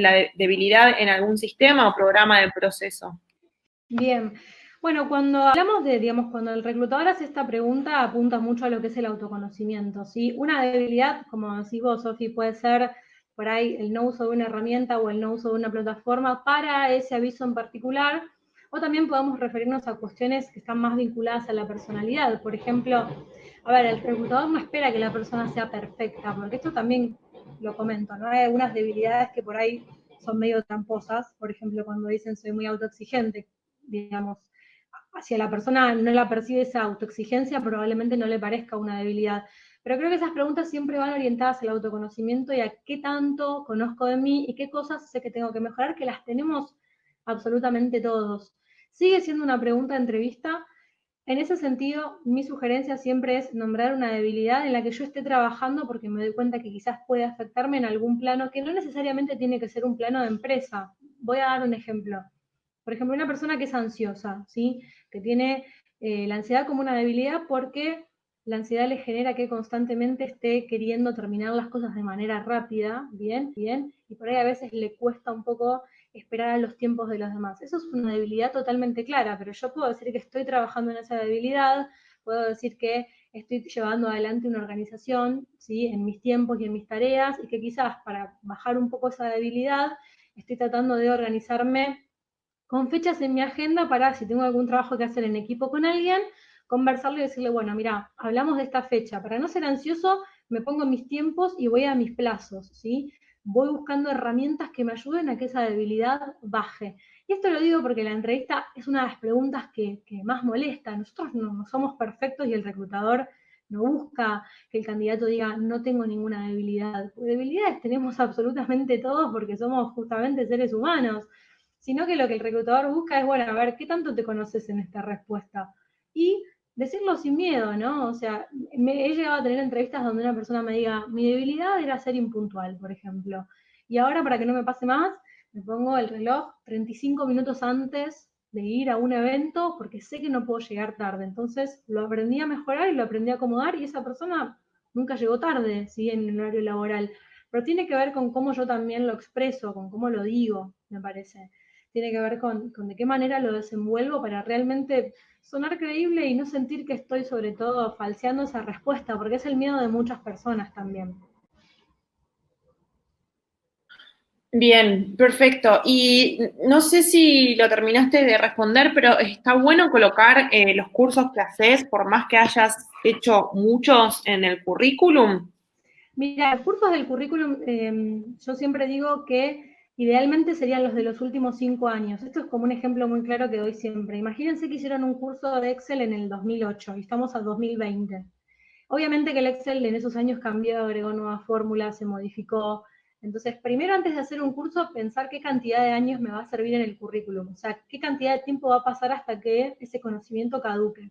la debilidad en algún sistema o programa de proceso? Bien. Bueno, cuando hablamos de, digamos, cuando el reclutador hace esta pregunta, apunta mucho a lo que es el autoconocimiento, ¿sí? Una debilidad, como decís vos, Sofi, puede ser por ahí el no uso de una herramienta o el no uso de una plataforma para ese aviso en particular, o también podemos referirnos a cuestiones que están más vinculadas a la personalidad. Por ejemplo, a ver, el reclutador no espera que la persona sea perfecta, porque esto también lo comento, ¿no? Hay algunas debilidades que por ahí son medio tramposas, por ejemplo, cuando dicen soy muy autoexigente, digamos, hacia la persona no la percibe esa autoexigencia, probablemente no le parezca una debilidad. Pero creo que esas preguntas siempre van orientadas al autoconocimiento y a qué tanto conozco de mí y qué cosas sé que tengo que mejorar, que las tenemos absolutamente todos. Sigue siendo una pregunta de entrevista. En ese sentido, mi sugerencia siempre es nombrar una debilidad en la que yo esté trabajando porque me doy cuenta que quizás puede afectarme en algún plano que no necesariamente tiene que ser un plano de empresa. Voy a dar un ejemplo. Por ejemplo, una persona que es ansiosa, ¿sí? Que tiene la ansiedad como una debilidad porque la ansiedad le genera que constantemente esté queriendo terminar las cosas de manera rápida, bien, bien, y por ahí a veces le cuesta un poco esperar a los tiempos de los demás. Eso es una debilidad totalmente clara, pero yo puedo decir que estoy trabajando en esa debilidad, puedo decir que estoy llevando adelante una organización, ¿sí? En mis tiempos y en mis tareas, y que quizás para bajar un poco esa debilidad, estoy tratando de organizarme con fechas en mi agenda para, si tengo algún trabajo que hacer en equipo con alguien, conversarle y decirle, bueno, mira, hablamos de esta fecha. Para no ser ansioso, me pongo mis tiempos y voy a mis plazos, ¿sí? Voy buscando herramientas que me ayuden a que esa debilidad baje. Y esto lo digo porque la entrevista es una de las preguntas que más molesta. Nosotros no somos perfectos y el reclutador no busca que el candidato diga, no tengo ninguna debilidad. Debilidades tenemos absolutamente todos porque somos justamente seres humanos, sino que lo que el reclutador busca es, bueno, a ver, ¿qué tanto te conoces en esta respuesta? Y decirlo sin miedo, ¿no? O sea, he llegado a tener entrevistas donde una persona me diga, mi debilidad era ser impuntual, por ejemplo, y ahora para que no me pase más, me pongo el reloj 35 minutos antes de ir a un evento porque sé que no puedo llegar tarde. Entonces lo aprendí a mejorar y lo aprendí a acomodar y esa persona nunca llegó tarde, ¿sí? En el horario laboral. Pero tiene que ver con cómo yo también lo expreso, con cómo lo digo, me parece. Tiene que ver con de qué manera lo desenvuelvo para realmente sonar creíble y no sentir que estoy sobre todo falseando esa respuesta, porque es el miedo de muchas personas también. Bien, perfecto. Y no sé si lo terminaste de responder, pero está bueno colocar los cursos que haces, por más que hayas hecho muchos en el currículum. Mira, cursos del currículum, yo siempre digo que idealmente serían los de los últimos 5 años. Esto es como un ejemplo muy claro que doy siempre. Imagínense que hicieron un curso de Excel en el 2008 y estamos a 2020. Obviamente que el Excel en esos años cambió, agregó nuevas fórmulas, se modificó. Entonces, primero antes de hacer un curso, pensar qué cantidad de años me va a servir en el currículum. O sea, qué cantidad de tiempo va a pasar hasta que ese conocimiento caduque.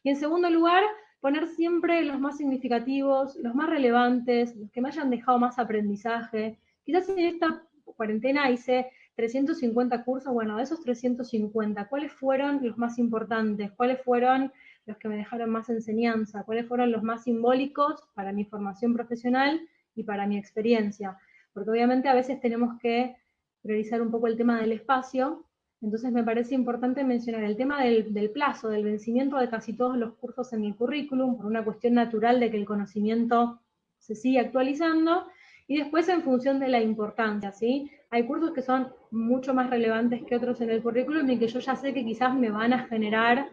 Y en segundo lugar, poner siempre los más significativos, los más relevantes, los que me hayan dejado más aprendizaje. Quizás en esta cuarentena hice 350 cursos, bueno, de esos 350, ¿cuáles fueron los más importantes? ¿Cuáles fueron los que me dejaron más enseñanza? ¿Cuáles fueron los más simbólicos para mi formación profesional y para mi experiencia? porque obviamente a veces tenemos que priorizar un poco el tema del espacio. Entonces me parece importante mencionar el tema del plazo, del vencimiento de casi todos los cursos en mi currículum, por una cuestión natural de que el conocimiento se sigue actualizando, y después en función de la importancia, ¿sí? Hay cursos que son mucho más relevantes que otros en el currículum y que yo ya sé que quizás me van a generar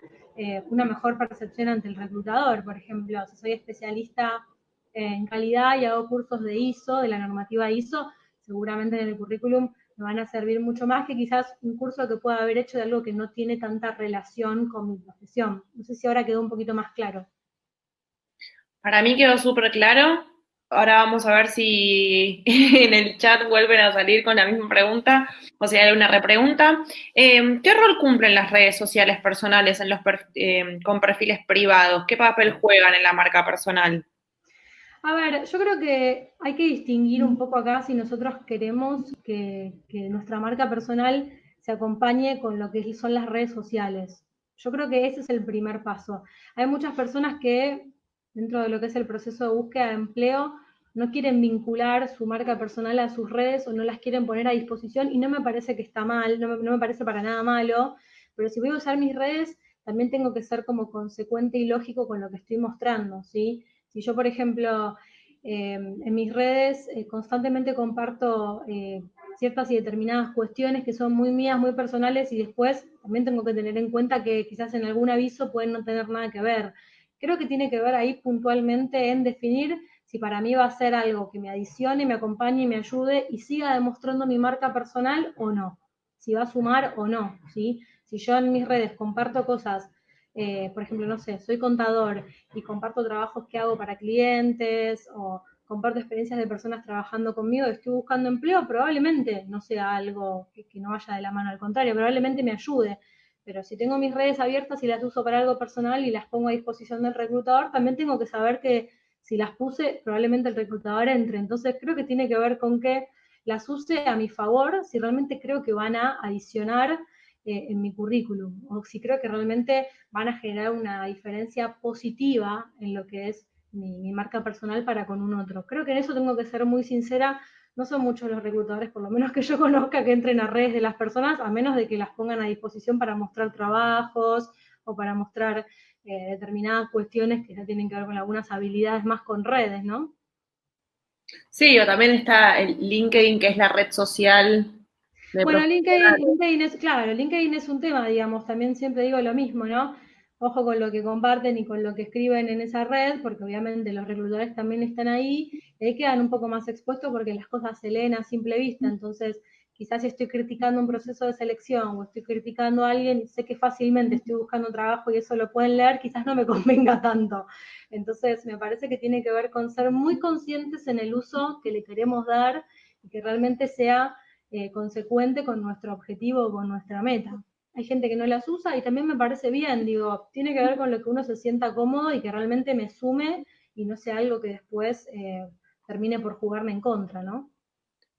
una mejor percepción ante el reclutador. Por ejemplo, si soy especialista en calidad y hago cursos de ISO, de la normativa ISO, seguramente en el currículum me van a servir mucho más que quizás un curso que pueda haber hecho de algo que no tiene tanta relación con mi profesión. No sé si ahora quedó un poquito más claro. Para mí quedó súper claro. Ahora vamos a ver si en el chat vuelven a salir con la misma pregunta o si hay una repregunta. ¿Qué rol cumplen las redes sociales personales en con perfiles privados? ¿Qué papel juegan en la marca personal? A ver, yo creo que hay que distinguir un poco acá si nosotros queremos que nuestra marca personal se acompañe con lo que son las redes sociales. Yo creo que ese es el primer paso. Hay muchas personas que, dentro de lo que es el proceso de búsqueda de empleo, no quieren vincular su marca personal a sus redes o no las quieren poner a disposición, y no me parece que está mal, no me parece para nada malo, pero si voy a usar mis redes, también tengo que ser como consecuente y lógico con lo que estoy mostrando, ¿sí? Si yo, por ejemplo, en mis redes constantemente comparto ciertas y determinadas cuestiones que son muy mías, muy personales, y después también tengo que tener en cuenta que quizás en algún aviso pueden no tener nada que ver. Creo que tiene que ver ahí puntualmente en definir si para mí va a ser algo que me adicione, me acompañe y me ayude y siga demostrando mi marca personal o no, si va a sumar o no, ¿sí? Si yo en mis redes comparto cosas, por ejemplo, no sé, soy contador y comparto trabajos que hago para clientes o comparto experiencias de personas trabajando conmigo, estoy buscando empleo, probablemente no sea algo que no vaya de la mano, al contrario, probablemente me ayude. Pero si tengo mis redes abiertas y las uso para algo personal y las pongo a disposición del reclutador, también tengo que saber que si las puse, probablemente el reclutador entre. Entonces creo que tiene que ver con que las use a mi favor si realmente creo que van a adicionar en mi currículum, o si creo que realmente van a generar una diferencia positiva en lo que es mi marca personal para con un otro. Creo que en eso tengo que ser muy sincera. No son muchos los reclutadores, por lo menos que yo conozca, que entren a redes de las personas, a menos de que las pongan a disposición para mostrar trabajos o para mostrar determinadas cuestiones que ya tienen que ver con algunas habilidades más con redes, ¿no? Sí, o también está el LinkedIn, que es la red social de Bueno, profesionales. LinkedIn es, claro, LinkedIn es un tema, digamos, también siempre digo lo mismo, ¿no? Ojo con lo que comparten y con lo que escriben en esa red, porque obviamente los reclutadores también están ahí, y quedan un poco más expuestos porque las cosas se leen a simple vista. Entonces quizás si estoy criticando un proceso de selección o estoy criticando a alguien y sé que fácilmente estoy buscando trabajo y eso lo pueden leer, quizás no me convenga tanto. Entonces me parece que tiene que ver con ser muy conscientes en el uso que le queremos dar y que realmente sea consecuente con nuestro objetivo, con nuestra meta. Hay gente que no las usa y también me parece bien, digo, tiene que ver con lo que uno se sienta cómodo y que realmente me sume y no sea algo que después termine por jugarme en contra, ¿no?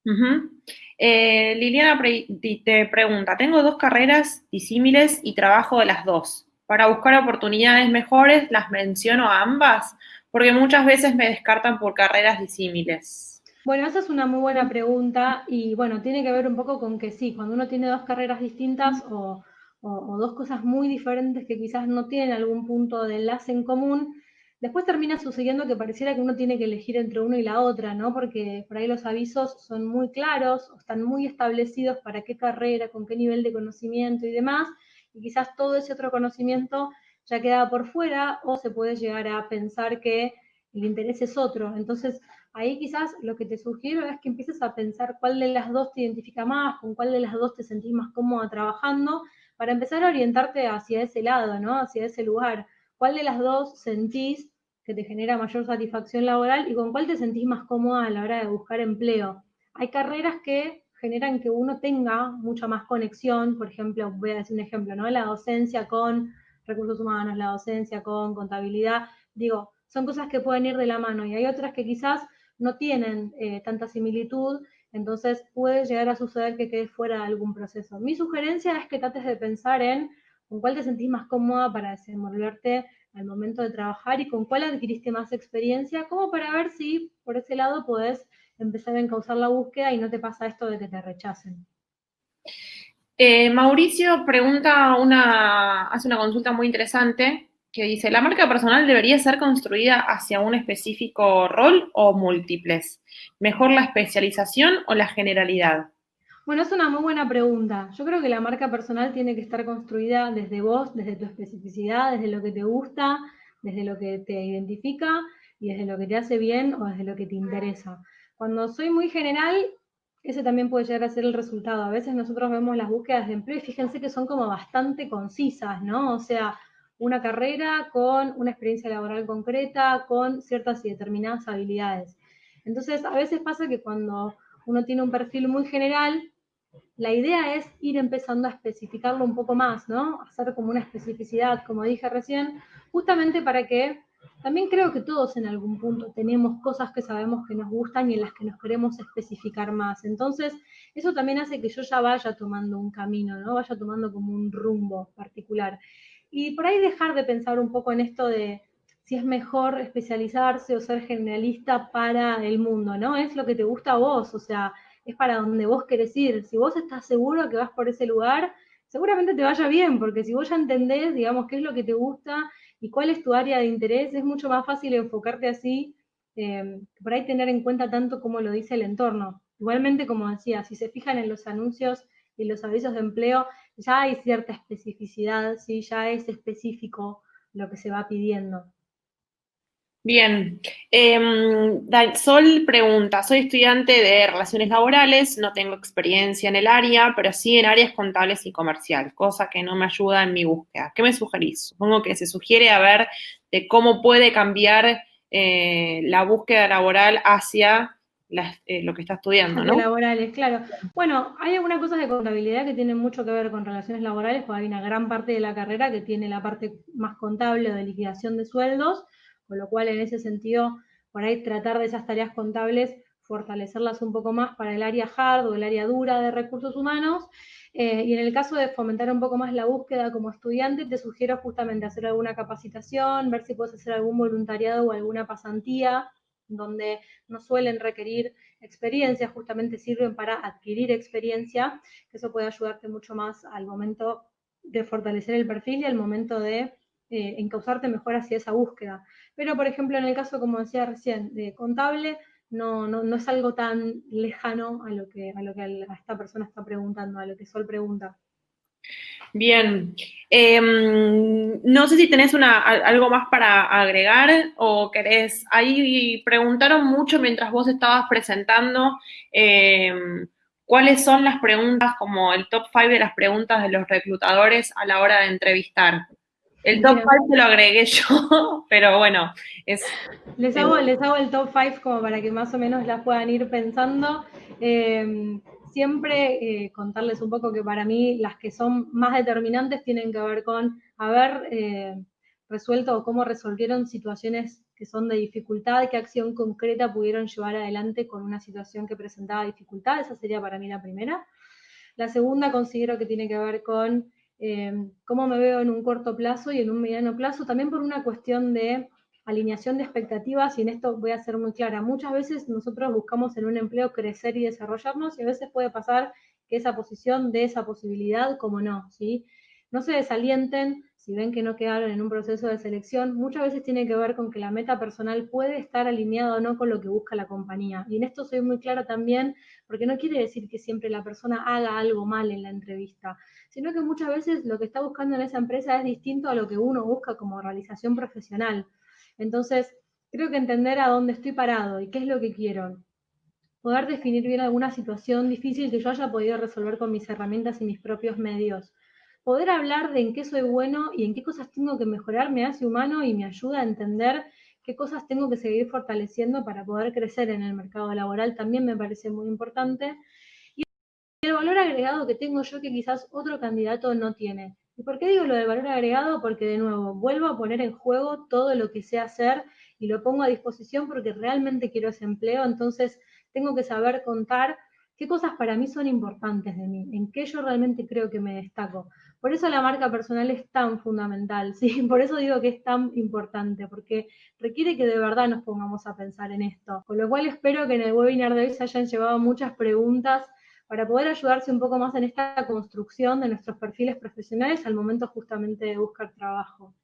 Ujú. Liliana te pregunta, tengo dos carreras disímiles y trabajo de las dos. Para buscar oportunidades mejores, las menciono a ambas, porque muchas veces me descartan por carreras disímiles. Bueno, esa es una muy buena pregunta y bueno, tiene que ver un poco con que sí, cuando uno tiene dos carreras distintas o dos cosas muy diferentes que quizás no tienen algún punto de enlace en común, después termina sucediendo que pareciera que uno tiene que elegir entre uno y la otra, ¿no? Porque por ahí los avisos son muy claros o están muy establecidos para qué carrera, con qué nivel de conocimiento y demás, y quizás todo ese otro conocimiento ya queda por fuera o se puede llegar a pensar que el interés es otro. Entonces, ahí quizás lo que te sugiero es que empieces a pensar cuál de las dos te identifica más, con cuál de las dos te sentís más cómoda trabajando, para empezar a orientarte hacia ese lado, ¿no? Hacia ese lugar. ¿Cuál de las dos sentís que te genera mayor satisfacción laboral y con cuál te sentís más cómoda a la hora de buscar empleo? Hay carreras que generan que uno tenga mucha más conexión, por ejemplo, voy a decir un ejemplo, ¿no? La docencia con recursos humanos, la docencia con contabilidad, digo, son cosas que pueden ir de la mano y hay otras que quizás no tienen tanta similitud, entonces puede llegar a suceder que quedes fuera de algún proceso. Mi sugerencia es que trates de pensar en con cuál te sentís más cómoda para desenvolverte al momento de trabajar y con cuál adquiriste más experiencia, como para ver si por ese lado podés empezar a encauzar la búsqueda y no te pasa esto de que te rechacen. Mauricio hace una consulta muy interesante que dice, ¿la marca personal debería ser construida hacia un específico rol o múltiples? ¿Mejor la especialización o la generalidad? Bueno, es una muy buena pregunta. Yo creo que la marca personal tiene que estar construida desde vos, desde tu especificidad, desde lo que te gusta, desde lo que te identifica y desde lo que te hace bien o desde lo que te interesa. Cuando soy muy general, ese también puede llegar a ser el resultado. A veces nosotros vemos las búsquedas de empleo y fíjense que son como bastante concisas, ¿no? O sea, una carrera con una experiencia laboral concreta, con ciertas y determinadas habilidades. Entonces, a veces pasa que cuando uno tiene un perfil muy general, la idea es ir empezando a especificarlo un poco más, ¿no? Hacer como una especificidad, como dije recién, justamente para que también creo que todos en algún punto tenemos cosas que sabemos que nos gustan y en las que nos queremos especificar más. Entonces, eso también hace que yo ya vaya tomando un camino, ¿no? Vaya tomando como un rumbo particular. Y por ahí dejar de pensar un poco en esto de si es mejor especializarse o ser generalista para el mundo, ¿no? Es lo que te gusta a vos, o sea, es para donde vos querés ir. Si vos estás seguro que vas por ese lugar, seguramente te vaya bien, porque si vos ya entendés, digamos, qué es lo que te gusta y cuál es tu área de interés, es mucho más fácil enfocarte así, por ahí tener en cuenta tanto como lo dice el entorno. Igualmente, como decía, si se fijan en los anuncios y los avisos de empleo, ya hay cierta especificidad, ¿sí? Ya es específico lo que se va pidiendo. Bien, Sol pregunta, soy estudiante de relaciones laborales, no tengo experiencia en el área, pero sí en áreas contables y comercial, cosa que no me ayuda en mi búsqueda. ¿Qué me sugerís? Supongo que se sugiere a ver de cómo puede cambiar la búsqueda laboral hacia lo que está estudiando, Hacia ¿no? laborales, claro. Bueno, hay algunas cosas de contabilidad que tienen mucho que ver con relaciones laborales, porque hay una gran parte de la carrera que tiene la parte más contable o de liquidación de sueldos, con lo cual en ese sentido, por ahí tratar de esas tareas contables, fortalecerlas un poco más para el área hard o el área dura de recursos humanos. Y en el caso de fomentar un poco más la búsqueda como estudiante, te sugiero justamente hacer alguna capacitación, ver si puedes hacer algún voluntariado o alguna pasantía, donde no suelen requerir experiencia, justamente sirven para adquirir experiencia, que eso puede ayudarte mucho más al momento de fortalecer el perfil y al momento de encauzarte mejor hacia esa búsqueda. Pero, por ejemplo, en el caso, como decía recién, de contable, no es algo tan lejano a esta persona está preguntando, a lo que Sol pregunta. Bien. No sé si tenés algo más para agregar o querés. Ahí preguntaron mucho mientras vos estabas presentando cuáles son las preguntas, como el top 5 de las preguntas de los reclutadores a la hora de entrevistar. El top Bien, 5 se lo agregué yo, pero bueno, es. Les hago el top 5 como para que más o menos las puedan ir pensando. Siempre contarles un poco que para mí las que son más determinantes tienen que ver con haber resuelto o cómo resolvieron situaciones que son de dificultad, qué acción concreta pudieron llevar adelante con una situación que presentaba dificultad. Esa sería para mí la primera. La segunda considero que tiene que ver con cómo me veo en un corto plazo y en un mediano plazo, también por una cuestión de alineación de expectativas, y en esto voy a ser muy clara. Muchas veces nosotros buscamos en un empleo crecer y desarrollarnos, y a veces puede pasar que esa posición dé esa posibilidad, como no, ¿sí? No se desalienten si ven que no quedaron en un proceso de selección. Muchas veces tiene que ver con que la meta personal puede estar alineada o no con lo que busca la compañía. Y en esto soy muy clara también, porque no quiere decir que siempre la persona haga algo mal en la entrevista, sino que muchas veces lo que está buscando en esa empresa es distinto a lo que uno busca como realización profesional. Entonces, creo que entender a dónde estoy parado y qué es lo que quiero, poder definir bien alguna situación difícil que yo haya podido resolver con mis herramientas y mis propios medios, poder hablar de en qué soy bueno y en qué cosas tengo que mejorar me hace humano y me ayuda a entender qué cosas tengo que seguir fortaleciendo para poder crecer en el mercado laboral, también me parece muy importante. Y el valor agregado que tengo yo que quizás otro candidato no tiene. ¿Y por qué digo lo del valor agregado? Porque de nuevo, vuelvo a poner en juego todo lo que sé hacer y lo pongo a disposición porque realmente quiero ese empleo, entonces tengo que saber contar qué cosas para mí son importantes de mí, en qué yo realmente creo que me destaco. Por eso la marca personal es tan fundamental, ¿sí? Por eso digo que es tan importante, porque requiere que de verdad nos pongamos a pensar en esto. Con lo cual espero que en el webinar de hoy se hayan llevado muchas preguntas para poder ayudarse un poco más en esta construcción de nuestros perfiles profesionales al momento justamente de buscar trabajo.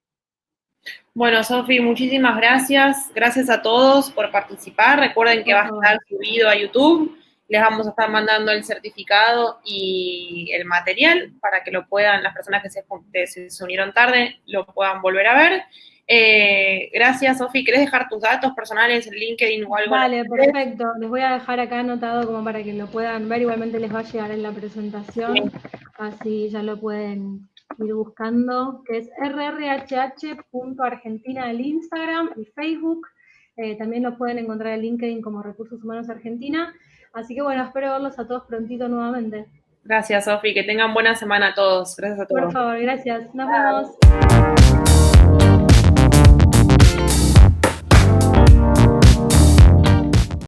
Bueno, Sofi, muchísimas gracias. Gracias a todos por participar. Recuerden que va a estar subido a YouTube. Les vamos a estar mandando el certificado y el material para que lo puedan, las personas que se unieron tarde, lo puedan volver a ver. Gracias, Sofi. ¿Querés dejar tus datos personales en LinkedIn o algo? Vale, perfecto. Les voy a dejar acá anotado como para que lo puedan ver. Igualmente les va a llegar en la presentación. Sí. Así ya lo pueden ir buscando, que es rrhh.argentina el Instagram y Facebook. También lo pueden encontrar en LinkedIn como Recursos Humanos Argentina. Así que bueno, espero verlos a todos prontito nuevamente. Gracias, Sofi. Que tengan buena semana a todos. Gracias a todos. Por favor, gracias. Nos vemos.